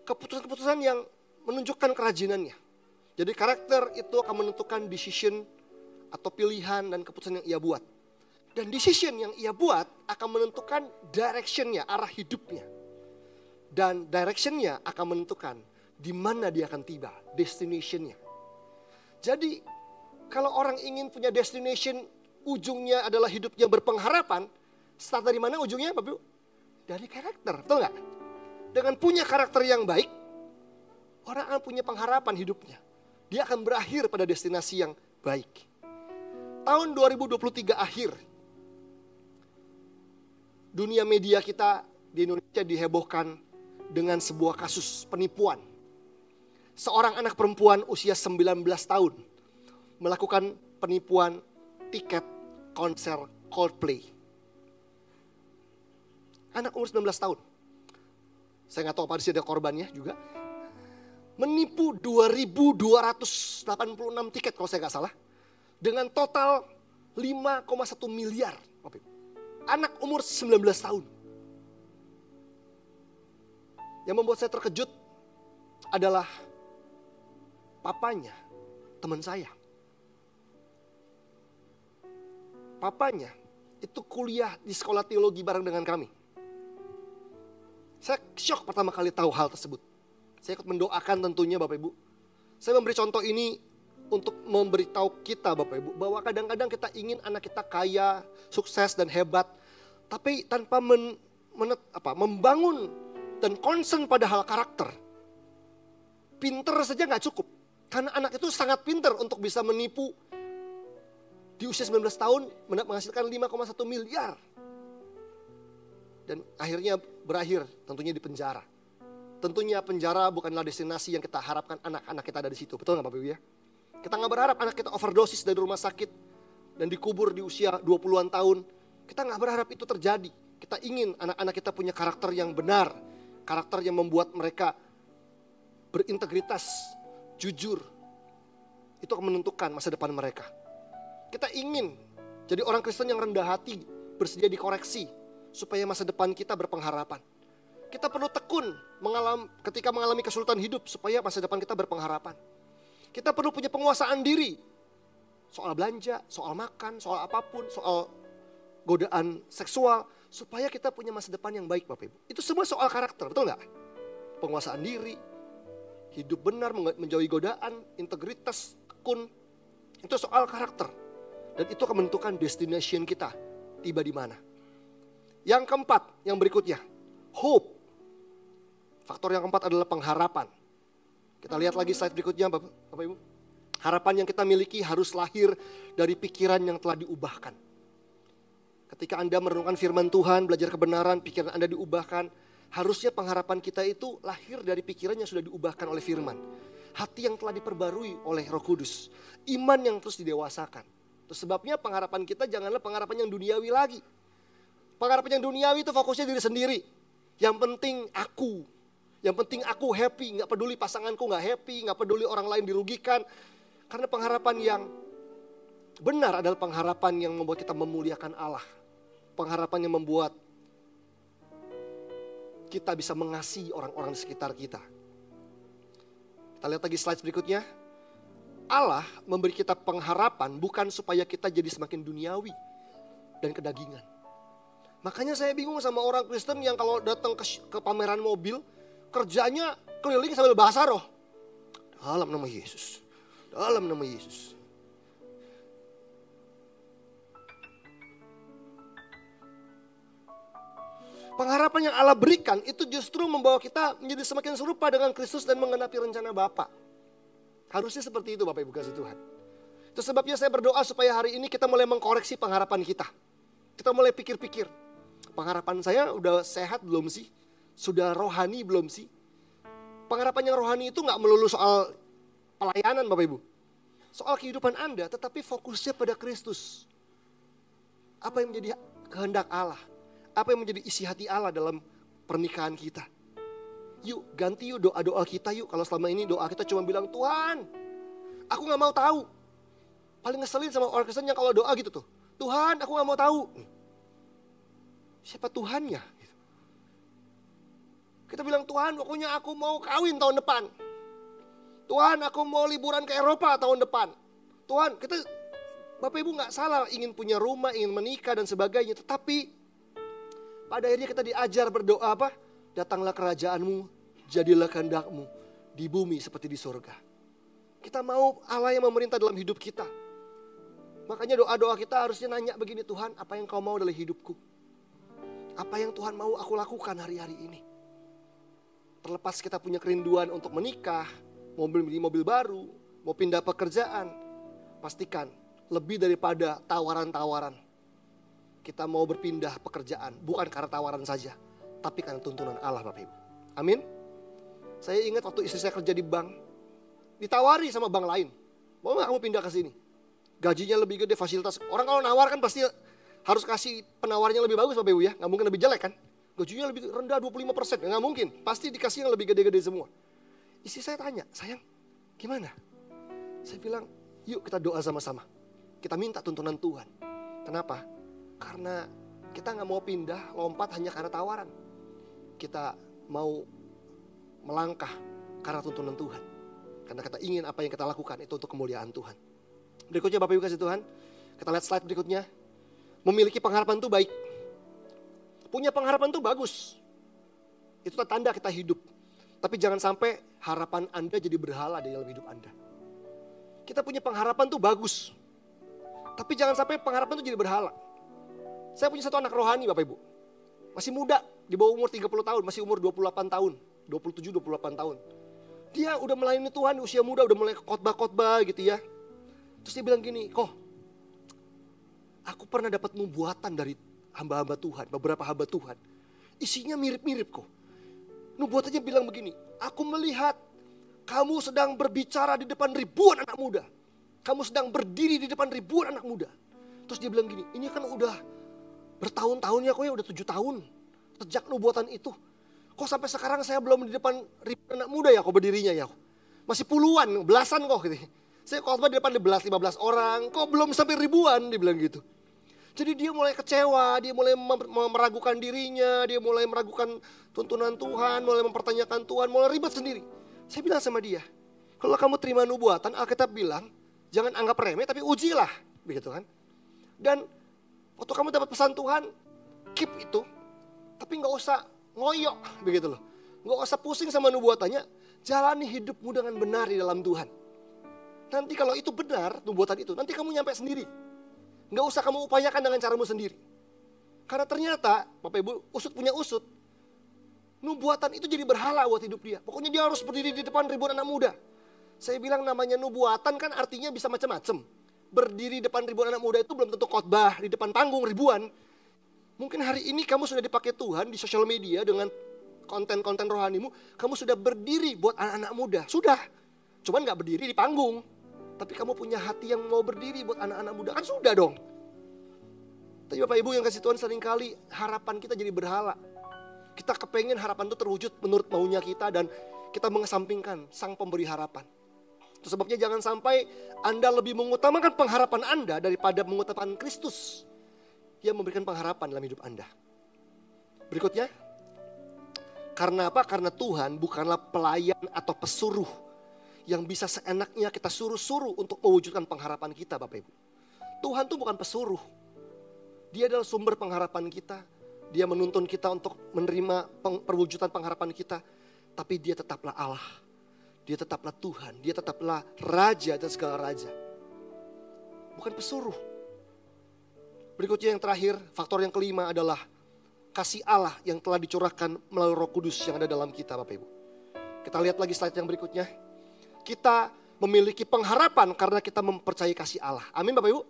keputusan-keputusan yang menunjukkan kerajinannya. Jadi karakter itu akan menentukan decision atau pilihan dan keputusan yang ia buat. Dan decision yang ia buat akan menentukan directionnya, arah hidupnya. Dan directionnya akan menentukan di mana dia akan tiba, destinationnya. Jadi kalau orang ingin punya destination, ujungnya adalah hidupnya berpengharapan. Start dari mana ujungnya Bapak Ibu? Dari karakter, betul nggak? Dengan punya karakter yang baik, orang akan punya pengharapan hidupnya. Dia akan berakhir pada destinasi yang baik. Tahun 2023 akhir, dunia media kita di Indonesia dihebohkan dengan sebuah kasus penipuan. Seorang anak perempuan usia 19 tahun melakukan penipuan tiket konser Coldplay. Anak umur 19 tahun. Saya nggak tahu apa sih ada korbannya juga. Menipu 2.286 tiket kalau saya nggak salah. Dengan total 5,1 miliar. Anak umur 19 tahun. Yang membuat saya terkejut adalah papanya, teman saya. Papanya itu kuliah di sekolah teologi bareng dengan kami. Saya syok pertama kali tahu hal tersebut. Saya ikut mendoakan tentunya Bapak Ibu. Saya memberi contoh ini untuk memberitahu kita Bapak Ibu, bahwa kadang-kadang kita ingin anak kita kaya, sukses dan hebat. Tapi tanpa membangun dan concern pada hal karakter. Pinter saja gak cukup. Karena anak itu sangat pinter untuk bisa menipu. Di usia 19 tahun menghasilkan 5,1 miliar. Dan akhirnya berakhir tentunya di penjara. Tentunya penjara bukanlah destinasi yang kita harapkan anak-anak kita ada di situ. Betul gak Bapak Ibu ya? Kita gak berharap anak kita overdosis dari rumah sakit dan dikubur di usia 20-an tahun. Kita gak berharap itu terjadi. Kita ingin anak-anak kita punya karakter yang benar. Karakter yang membuat mereka berintegritas, jujur. Itu akan menentukan masa depan mereka. Kita ingin jadi orang Kristen yang rendah hati, bersedia dikoreksi, supaya masa depan kita berpengharapan. Kita perlu tekun ketika mengalami kesulitan hidup, supaya masa depan kita berpengharapan. Kita perlu punya penguasaan diri, soal belanja, soal makan, soal apapun, soal godaan seksual, supaya kita punya masa depan yang baik Bapak Ibu. Itu semua soal karakter, betul gak? Penguasaan diri, hidup benar, menjauhi godaan, integritas, tekun, itu soal karakter. Dan itu akan menentukan destination kita tiba di mana. Yang keempat, yang berikutnya, hope. Faktor yang keempat adalah pengharapan. Kita lihat lagi slide berikutnya Bapak Ibu. Harapan yang kita miliki harus lahir dari pikiran yang telah diubahkan. Ketika Anda merenungkan firman Tuhan, belajar kebenaran, pikiran Anda diubahkan. Harusnya pengharapan kita itu lahir dari pikiran yang sudah diubahkan oleh firman. Hati yang telah diperbarui oleh Roh Kudus. Iman yang terus didewasakan. Itu sebabnya pengharapan kita janganlah pengharapan yang duniawi lagi. Pengharapan yang duniawi itu fokusnya diri sendiri. Yang penting aku. Yang penting aku happy. Gak peduli pasanganku gak happy. Gak peduli orang lain dirugikan. Karena pengharapan yang benar adalah pengharapan yang membuat kita memuliakan Allah. Pengharapan yang membuat kita bisa mengasihi orang-orang di sekitar kita. Kita lihat lagi slide berikutnya. Allah memberi kita pengharapan bukan supaya kita jadi semakin duniawi dan kedagingan. Makanya saya bingung sama orang Kristen yang kalau datang ke pameran mobil, kerjanya keliling sambil bahasa roh. Dalam nama Yesus. Dalam nama Yesus. Pengharapan yang Allah berikan itu justru membawa kita menjadi semakin serupa dengan Kristus dan menggenapi rencana Bapa. Harusnya seperti itu Bapak Ibu kasih Tuhan. Itu sebabnya saya berdoa supaya hari ini kita mulai mengkoreksi pengharapan kita. Kita mulai pikir-pikir. Pengharapan saya udah sehat belum sih? Sudah rohani belum sih? Pengharapan yang rohani itu gak melulu soal pelayanan Bapak Ibu. Soal kehidupan Anda tetapi fokusnya pada Kristus. Apa yang menjadi kehendak Allah? Apa yang menjadi isi hati Allah dalam pernikahan kita? Yuk ganti yuk doa-doa kita yuk. Kalau selama ini doa kita cuma bilang Tuhan aku gak mau tahu. Paling ngeselin sama orang Kristen yang kalau doa gitu tuh. Tuhan aku gak mau tahu. Siapa Tuhannya? Kita bilang Tuhan pokoknya aku mau kawin tahun depan. Tuhan aku mau liburan ke Eropa tahun depan. Tuhan kita Bapak Ibu gak salah ingin punya rumah, ingin menikah dan sebagainya. Tetapi pada akhirnya kita diajar berdoa apa? Datanglah kerajaanmu, jadilah kehendakmu di bumi seperti di surga. Kita mau Allah yang memerintah dalam hidup kita. Makanya doa-doa kita harusnya nanya begini, Tuhan, apa yang kau mau dalam hidupku? Apa yang Tuhan mau aku lakukan hari-hari ini? Terlepas kita punya kerinduan untuk menikah, mau beli mobil baru, mau pindah pekerjaan, pastikan lebih daripada tawaran-tawaran. Kita mau berpindah pekerjaan, bukan karena tawaran saja, tapi karena tuntunan Allah, Bapak Ibu. Amin. Saya ingat waktu istri saya kerja di bank, ditawari sama bank lain, mau gak kamu pindah ke sini? Gajinya lebih gede, fasilitas. Orang kalau nawar kan pasti harus kasih penawarnya lebih bagus, Bapak Ibu ya. Gak mungkin lebih jelek kan? Gajinya lebih rendah 25%, gak mungkin. Pasti dikasih yang lebih gede-gede semua. Istri saya tanya, sayang gimana? Saya bilang, yuk kita doa sama-sama. Kita minta tuntunan Tuhan. Kenapa? Karena kita gak mau pindah, lompat hanya karena tawaran. Kita mau melangkah karena tuntunan Tuhan. Karena kita ingin apa yang kita lakukan itu untuk kemuliaan Tuhan. Berikutnya Bapak Ibu kasih Tuhan. Kita lihat slide berikutnya. Memiliki pengharapan itu baik. Punya pengharapan itu bagus. Itu tanda kita hidup. Tapi jangan sampai harapan Anda jadi berhala di dalam hidup Anda. Kita punya pengharapan itu bagus. Tapi jangan sampai pengharapan itu jadi berhala. Saya punya satu anak rohani Bapak Ibu. Masih muda, di bawah umur 30 tahun, masih umur 28 tahun. 27-28 tahun. Dia udah melayani Tuhan di usia muda, udah mulai khotbah-khotbah gitu ya. Terus dia bilang gini, kok aku pernah dapat nubuatan dari hamba-hamba Tuhan, beberapa hamba Tuhan. Isinya mirip-mirip kok. Nubuatannya bilang begini, aku melihat kamu sedang berbicara di depan ribuan anak muda. Kamu sedang berdiri di depan ribuan anak muda. Terus dia bilang gini, ini kan udah bertahun-tahun ya kok ya, udah 7 tahun. Sejak nubuatan itu. Kok sampai sekarang saya belum di depan ribuan anak muda ya kok berdirinya ya. Masih puluhan, belasan kok gitu. Saya khotbah di depan 11-15 orang, kok belum sampai ribuan, dia bilang gitu. Jadi dia mulai kecewa, dia mulai meragukan dirinya, dia mulai meragukan tuntunan Tuhan, mulai mempertanyakan Tuhan, mulai ribet sendiri. Saya bilang sama dia, kalau kamu terima nubuatan, Alkitab bilang, jangan anggap remeh tapi ujilah, begitu kan. Dan waktu kamu dapat pesan Tuhan, keep itu, tapi gak usah ngoyok, begitu loh. Gak usah pusing sama nubuatannya, jalani hidupmu dengan benar di dalam Tuhan. Nanti kalau itu benar, nubuatan itu, nanti kamu nyampe sendiri. Gak usah kamu upayakan dengan caramu sendiri. Karena ternyata, Bapak Ibu, usut punya usut. Nubuatan itu jadi berhala buat hidup dia. Pokoknya dia harus berdiri di depan ribuan anak muda. Saya bilang namanya nubuatan kan artinya bisa macam-macam. Berdiri depan ribuan anak muda itu belum tentu khotbah di depan panggung ribuan. Mungkin hari ini kamu sudah dipakai Tuhan di sosial media dengan konten-konten rohanimu. Kamu sudah berdiri buat anak-anak muda. Sudah. Cuman gak berdiri di panggung. Tapi kamu punya hati yang mau berdiri buat anak-anak muda. Kan sudah dong. Tapi Bapak Ibu yang kasih Tuhan seringkali harapan kita jadi berhala. Kita kepengen harapan itu terwujud menurut maunya kita. Dan kita mengesampingkan sang pemberi harapan. Itu sebabnya jangan sampai Anda lebih mengutamakan pengharapan Anda daripada mengutamakan Kristus yang memberikan pengharapan dalam hidup Anda. Berikutnya. Karena apa? Karena Tuhan bukanlah pelayan atau pesuruh yang bisa seenaknya kita suruh-suruh untuk mewujudkan pengharapan kita, Bapak Ibu. Tuhan itu bukan pesuruh. Dia adalah sumber pengharapan kita. Dia menuntun kita untuk menerima perwujudan pengharapan kita. Tapi dia tetaplah Allah. Dia tetaplah Tuhan. Dia tetaplah Raja dan segala Raja. Bukan pesuruh. Berikutnya yang terakhir, faktor yang kelima adalah kasih Allah yang telah dicurahkan melalui Roh Kudus yang ada dalam kita, Bapak Ibu. Kita lihat lagi slide yang berikutnya. Kita memiliki pengharapan karena kita mempercayai kasih Allah. Amin Bapak Ibu.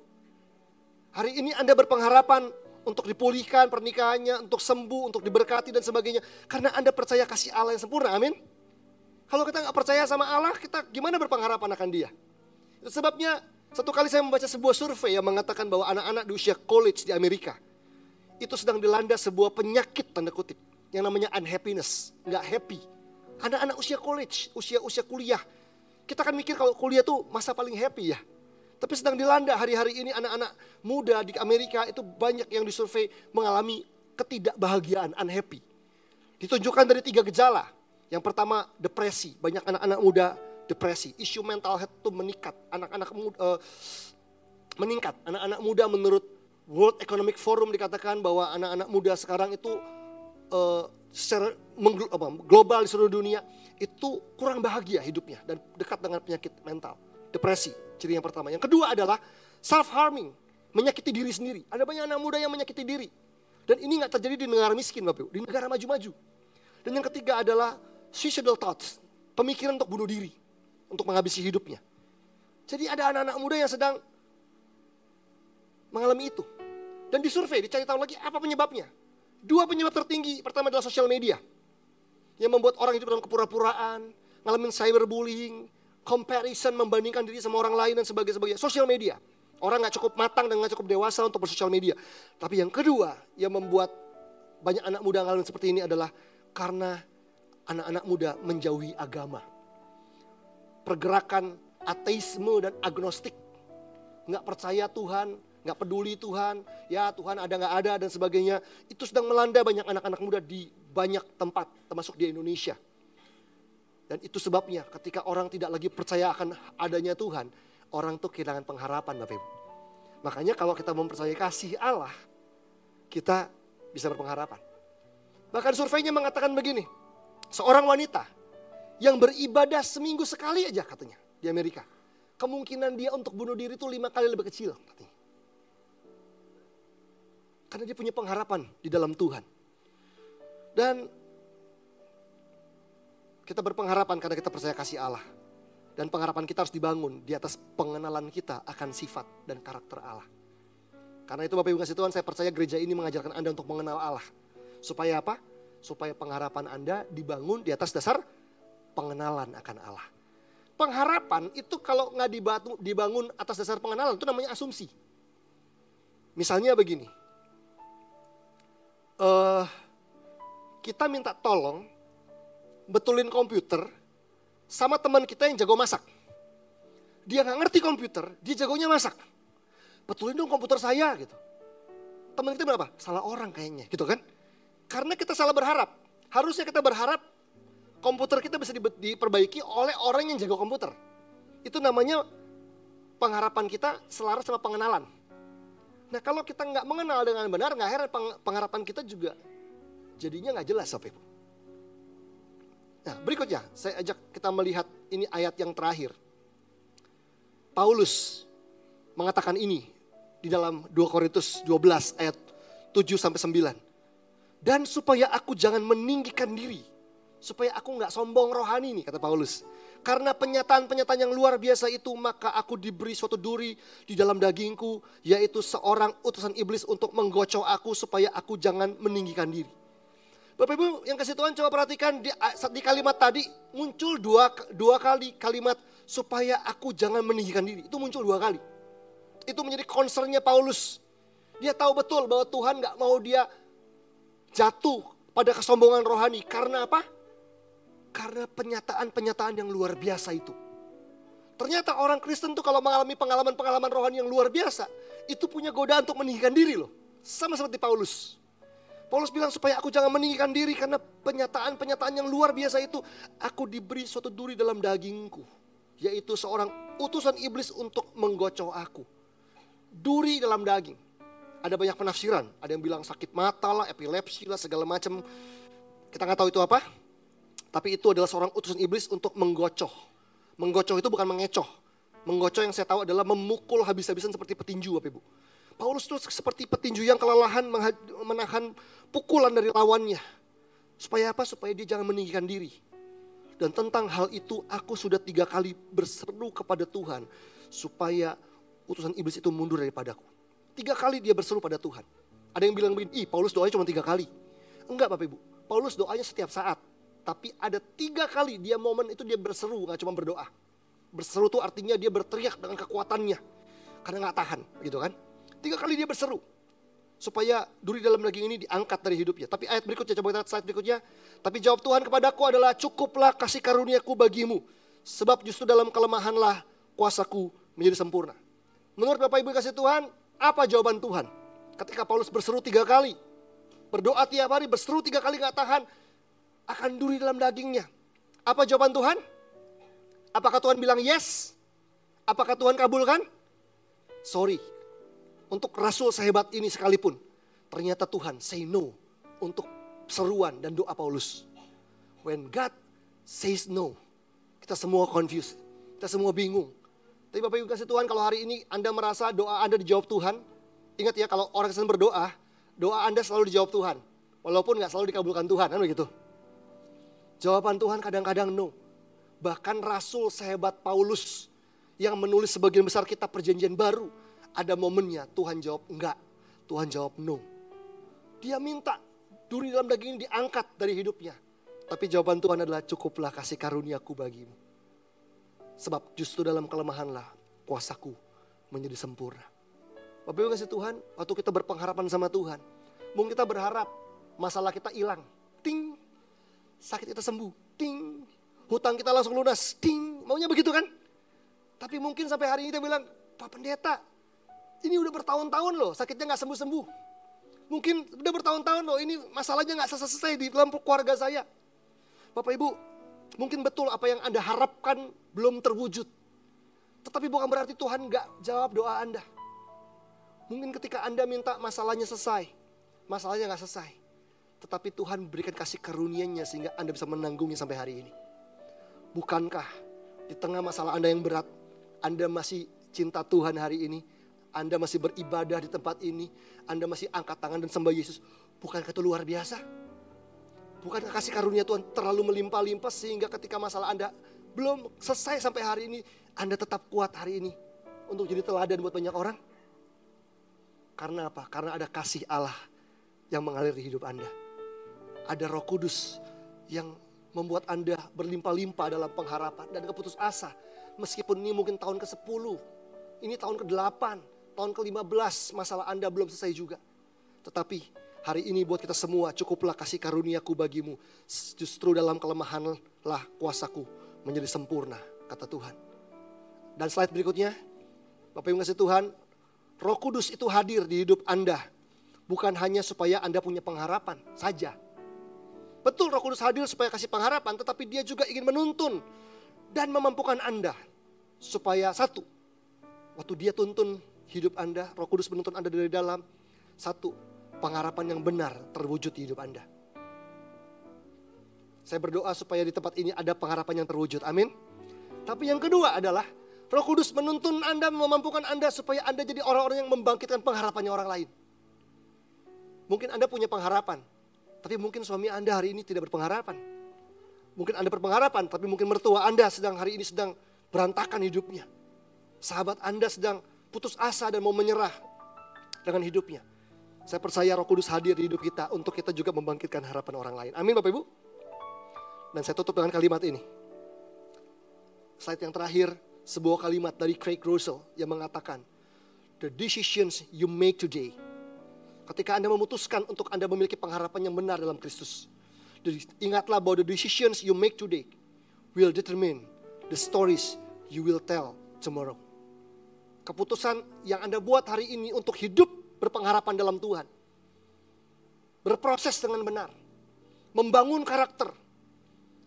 Hari ini Anda berpengharapan untuk dipulihkan pernikahannya, untuk sembuh, untuk diberkati dan sebagainya. Karena Anda percaya kasih Allah yang sempurna, amin. Kalau kita gak percaya sama Allah, kita gimana berpengharapan akan dia? Itu sebabnya satu kali saya membaca sebuah survei yang mengatakan bahwa anak-anak di usia college di Amerika itu sedang dilanda sebuah penyakit tanda kutip yang namanya unhappiness, gak happy. Anak-anak usia college, usia kuliah. Kita kan mikir kalau kuliah tuh masa paling happy ya. Tapi sedang dilanda hari-hari ini anak-anak muda di Amerika itu banyak yang disurvei mengalami ketidakbahagiaan, unhappy. Ditunjukkan dari 3 gejala. Yang pertama depresi, banyak anak-anak muda depresi. Isu mental health itu meningkat, meningkat. Anak-anak muda menurut World Economic Forum dikatakan bahwa anak-anak muda sekarang itu secara global di seluruh dunia, itu kurang bahagia hidupnya dan dekat dengan penyakit mental, depresi, ciri yang pertama. Yang kedua adalah self-harming, menyakiti diri sendiri. Ada banyak anak muda yang menyakiti diri. Dan ini gak terjadi di negara miskin Bapak Ibu, di negara maju-maju. Dan yang ketiga adalah suicidal thoughts, pemikiran untuk bunuh diri, untuk menghabisi hidupnya. Jadi ada anak-anak muda yang sedang mengalami itu. Dan disurvei, dicari tahu lagi apa penyebabnya. 2 penyebab tertinggi, pertama adalah sosial media. Yang membuat orang hidup dalam kepura-puraan, ngalamin cyberbullying, comparison, membandingkan diri sama orang lain dan sebagainya. Sosial media. Orang gak cukup matang dan gak cukup dewasa untuk bersosial media. Tapi yang kedua yang membuat banyak anak muda ngalamin seperti ini adalah karena anak-anak muda menjauhi agama. Pergerakan ateisme dan agnostik. Gak percaya Tuhan, gak peduli Tuhan, ya Tuhan ada gak ada dan sebagainya. Itu sedang melanda banyak anak-anak muda di banyak tempat, termasuk di Indonesia. Dan itu sebabnya ketika orang tidak lagi percaya akan adanya Tuhan, orang tuh kehilangan pengharapan Bapak Ibu. Makanya kalau kita mempercayai kasih Allah, kita bisa berpengharapan. Bahkan surveinya mengatakan begini, seorang wanita yang beribadah seminggu sekali aja katanya di Amerika, kemungkinan dia untuk bunuh diri itu 5 kali lebih kecil katanya. Karena dia punya pengharapan di dalam Tuhan. Dan kita berpengharapan karena kita percaya kasih Allah. Dan pengharapan kita harus dibangun di atas pengenalan kita akan sifat dan karakter Allah. Karena itu Bapak Ibu kasih Tuhan, saya percaya gereja ini mengajarkan Anda untuk mengenal Allah. Supaya apa? Supaya pengharapan Anda dibangun di atas dasar pengenalan akan Allah. Pengharapan itu kalau nggak dibangun atas dasar pengenalan itu namanya asumsi. Misalnya begini. Kita minta tolong betulin komputer sama teman kita yang jago masak. Dia nggak ngerti komputer, dia jagonya masak. Betulin dong komputer saya gitu. Teman kita berapa? Salah orang kayaknya gitu kan. Karena kita salah berharap. Harusnya kita berharap komputer kita bisa diperbaiki oleh orang yang jago komputer. Itu namanya pengharapan kita selaras sama pengenalan. Nah kalau kita nggak mengenal dengan benar, nggak heran pengharapan kita juga jadinya nggak jelas Bapak Ibu. Nah berikutnya saya ajak kita melihat ini ayat yang terakhir. Paulus mengatakan ini di dalam 2 Korintus 12 ayat 7-9. Dan supaya aku jangan meninggikan diri, supaya aku nggak sombong rohani nih kata Paulus. Karena penyataan-penyataan yang luar biasa itu maka aku diberi suatu duri di dalam dagingku, yaitu seorang utusan iblis untuk menggocok aku supaya aku jangan meninggikan diri. Bapak Ibu yang kasih Tuhan coba perhatikan di kalimat tadi muncul dua kali kalimat supaya aku jangan meninggikan diri. Itu muncul 2 kali. Itu menjadi concernnya Paulus. Dia tahu betul bahwa Tuhan gak mau dia jatuh pada kesombongan rohani. Karena apa? Karena penyataan-penyataan yang luar biasa itu. Ternyata orang Kristen tuh kalau mengalami pengalaman-pengalaman rohani yang luar biasa, itu punya godaan untuk meninggikan diri loh. Sama seperti Paulus. Paulus bilang supaya aku jangan meninggikan diri karena penyataan-penyataan yang luar biasa itu. Aku diberi suatu duri dalam dagingku. Yaitu seorang utusan iblis untuk menggocok aku. Duri dalam daging. Ada banyak penafsiran. Ada yang bilang sakit mata lah, epilepsi lah, segala macam. Kita gak tahu itu apa. Tapi itu adalah seorang utusan iblis untuk menggocok. Menggocok itu bukan mengecoh. Menggocok yang saya tahu adalah memukul habis-habisan seperti petinju Bapak Ibu. Paulus itu seperti petinju yang kelelahan menahan pukulan dari lawannya. Supaya apa? Supaya dia jangan meninggikan diri. Dan tentang hal itu aku sudah 3 kali berseru kepada Tuhan. Supaya utusan iblis itu mundur daripadaku. 3 kali dia berseru pada Tuhan. Ada yang bilang begini, Paulus doanya cuma 3 kali. Enggak Bapak Ibu, Paulus doanya setiap saat. Tapi ada 3 kali dia momen itu dia berseru, gak cuma berdoa. Berseru itu artinya dia berteriak dengan kekuatannya. Karena gak tahan gitu kan. 3 kali dia berseru. Supaya duri dalam daging ini diangkat dari hidupnya. Tapi ayat berikutnya, coba kita lihat slide berikutnya. Tapi jawab Tuhan kepadaku adalah cukuplah kasih karuniaku bagimu. Sebab justru dalam kelemahanlah kuasaku menjadi sempurna. Menurut Bapak Ibu kasih Tuhan, apa jawaban Tuhan? Ketika Paulus berseru 3 kali. Berdoa tiap hari, berseru 3 kali gak tahan. Akan duri dalam dagingnya. Apa jawaban Tuhan? Apakah Tuhan bilang yes? Apakah Tuhan kabulkan? Sorry. Untuk rasul sehebat ini sekalipun. Ternyata Tuhan say no untuk seruan dan doa Paulus. When God says no, kita semua confused, kita semua bingung. Tapi Bapak Ibu kasih Tuhan, kalau hari ini Anda merasa doa Anda dijawab Tuhan, ingat ya, kalau orang Kristen berdoa, doa Anda selalu dijawab Tuhan. Walaupun gak selalu dikabulkan Tuhan, kan begitu. Jawaban Tuhan kadang-kadang no. Bahkan Rasul sehebat Paulus yang menulis sebagian besar kitab perjanjian baru, ada momennya Tuhan jawab enggak, Tuhan jawab no. Dia minta duri dalam daging ini diangkat dari hidupnya. Tapi jawaban Tuhan adalah cukuplah kasih karuniaku bagimu. Sebab justru dalam kelemahanlah kuasaku menjadi sempurna. Bapak Ibu kasih Tuhan, waktu kita berpengharapan sama Tuhan, mungkin kita berharap masalah kita hilang, ting, sakit kita sembuh, ting, hutang kita langsung lunas, ting, maunya begitu kan? Tapi mungkin sampai hari ini kita bilang, Pak Pendeta, ini udah bertahun-tahun loh, sakitnya gak sembuh-sembuh. Mungkin udah bertahun-tahun loh, ini masalahnya gak selesai di dalam keluarga saya. Bapak Ibu, mungkin betul apa yang Anda harapkan belum terwujud. Tetapi bukan berarti Tuhan gak jawab doa Anda. Mungkin ketika Anda minta masalahnya selesai, masalahnya gak selesai. Tetapi Tuhan berikan kasih karunia-Nya sehingga Anda bisa menanggungnya sampai hari ini. Bukankah di tengah masalah Anda yang berat, Anda masih cinta Tuhan hari ini, Anda masih beribadah di tempat ini, Anda masih angkat tangan dan sembah Yesus. Bukankah itu luar biasa? Bukankah kasih karunia Tuhan terlalu melimpah-limpah sehingga ketika masalah Anda belum selesai sampai hari ini, Anda tetap kuat hari ini untuk jadi teladan buat banyak orang? Karena apa? Karena ada kasih Allah yang mengalir di hidup Anda. Ada Roh Kudus yang membuat Anda berlimpah-limpah dalam pengharapan dan keputus asa. Meskipun ini mungkin tahun ke-10, ini tahun ke-8, tahun ke-15, masalah Anda belum selesai juga. Tetapi hari ini buat kita semua, cukuplah kasih karuniaku bagimu. Justru dalam kelemahanlah kuasaku menjadi sempurna, kata Tuhan. Dan slide berikutnya, Bapak Ibu kasih Tuhan, Roh Kudus itu hadir di hidup Anda. Bukan hanya supaya Anda punya pengharapan saja. Betul Roh Kudus hadir supaya kasih pengharapan, tetapi dia juga ingin menuntun dan memampukan Anda. Supaya satu, waktu dia tuntun hidup Anda, Roh Kudus menuntun Anda dari dalam. Satu, pengharapan yang benar terwujud di hidup Anda. Saya berdoa supaya di tempat ini ada pengharapan yang terwujud, amin. Tapi yang kedua adalah Roh Kudus menuntun Anda, memampukan Anda supaya Anda jadi orang-orang yang membangkitkan pengharapannya orang lain. Mungkin Anda punya pengharapan, tapi mungkin suami Anda hari ini tidak berpengharapan. Mungkin Anda berpengharapan, tapi mungkin mertua Anda hari ini sedang berantakan hidupnya. Sahabat Anda sedang putus asa dan mau menyerah dengan hidupnya. Saya percaya Roh Kudus hadir di hidup kita untuk kita juga membangkitkan harapan orang lain. Amin Bapak Ibu. Dan saya tutup dengan kalimat ini. Slide yang terakhir, sebuah kalimat dari Craig Groeschel yang mengatakan, the decisions you make today. Ketika Anda memutuskan untuk Anda memiliki pengharapan yang benar dalam Kristus. Ingatlah bahwa the decisions you make today will determine the stories you will tell tomorrow. Keputusan yang Anda buat hari ini untuk hidup berpengharapan dalam Tuhan. Berproses dengan benar. Membangun karakter.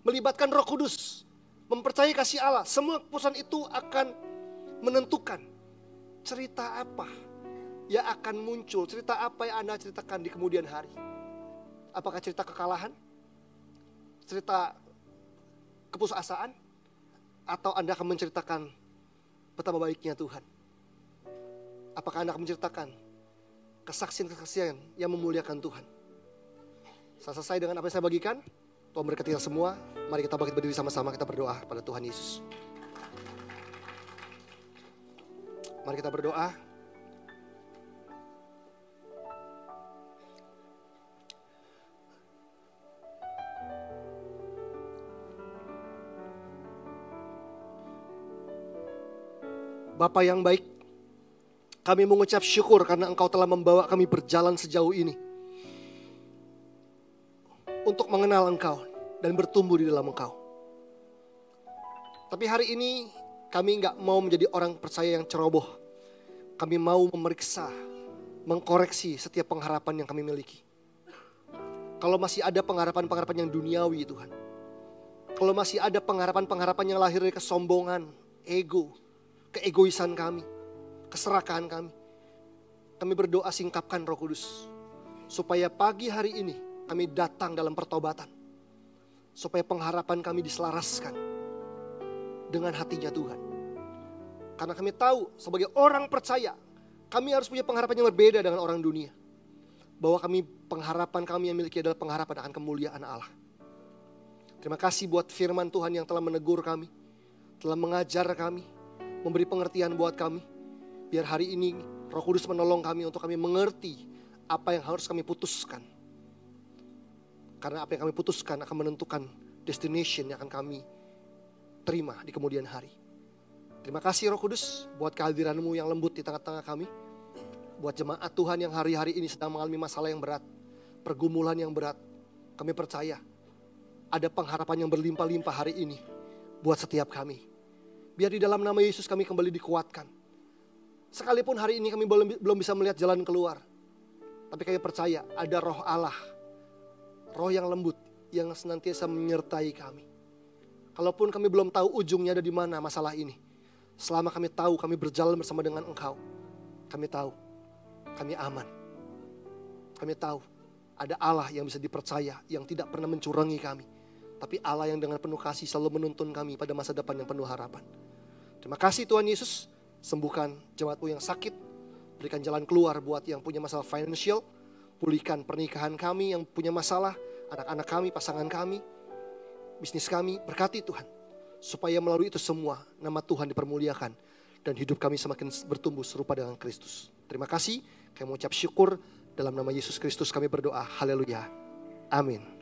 Melibatkan Roh Kudus. Mempercayai kasih Allah. Semua keputusan itu akan menentukan cerita apa yang akan muncul. Cerita apa yang Anda ceritakan di kemudian hari. Apakah cerita kekalahan? Cerita keputusasaan? Atau Anda akan menceritakan betapa baiknya Tuhan? Apakah Anda akan menceritakan kesaksian-kesaksian yang memuliakan Tuhan? Saya selesai dengan apa yang saya bagikan. Tuhan berkati kita semua. Mari kita bangkit berdiri sama-sama, kita berdoa pada Tuhan Yesus. Mari kita berdoa. Bapa yang baik, kami mengucap syukur karena Engkau telah membawa kami berjalan sejauh ini. Untuk mengenal Engkau dan bertumbuh di dalam Engkau. Tapi hari ini kami gak mau menjadi orang percaya yang ceroboh. Kami mau memeriksa, mengkoreksi setiap pengharapan yang kami miliki. Kalau masih ada pengharapan-pengharapan yang duniawi Tuhan. Kalau masih ada pengharapan-pengharapan yang lahir dari kesombongan, ego, keegoisan kami, keserakahan kami. Kami berdoa singkapkan Roh Kudus. Supaya pagi hari ini kami datang dalam pertobatan. supaya pengharapan kami diselaraskan dengan hatinya Tuhan. Karena kami tahu sebagai orang percaya, kami harus punya pengharapan yang berbeda dengan orang dunia. Bahwa pengharapan kami yang miliki adalah pengharapan akan kemuliaan Allah. Terima kasih buat firman Tuhan yang telah menegur kami, telah mengajar kami, memberi pengertian buat kami. Biar hari ini Roh Kudus menolong kami untuk kami mengerti apa yang harus kami putuskan. Karena apa yang kami putuskan akan menentukan destination yang akan kami terima di kemudian hari. Terima kasih Roh Kudus buat kehadiran-Mu yang lembut di tengah-tengah kami. Buat jemaat Tuhan yang hari-hari ini sedang mengalami masalah yang berat, pergumulan yang berat. Kami percaya ada pengharapan yang berlimpah-limpah hari ini buat setiap kami. Biar di dalam nama Yesus kami kembali dikuatkan. Sekalipun hari ini kami belum bisa melihat jalan keluar, tapi kami percaya ada Roh Allah, Roh yang lembut yang senantiasa menyertai kami. Kalaupun kami belum tahu ujungnya ada di mana masalah ini, selama kami tahu kami berjalan bersama dengan Engkau, kami tahu kami aman. Kami tahu ada Allah yang bisa dipercaya, yang tidak pernah mencurangi kami. Tapi Allah yang dengan penuh kasih selalu menuntun kami pada masa depan yang penuh harapan. Terima kasih Tuhan Yesus, sembuhkan jemaat-Mu yang sakit. Berikan jalan keluar buat yang punya masalah financial. Pulihkan pernikahan kami yang punya masalah, anak-anak kami, pasangan kami, bisnis kami. Berkati Tuhan, supaya melalui itu semua nama Tuhan dipermuliakan. Dan hidup kami semakin bertumbuh serupa dengan Kristus. Terima kasih. Kami mengucap syukur dalam nama Yesus Kristus kami berdoa. Haleluya. Amin.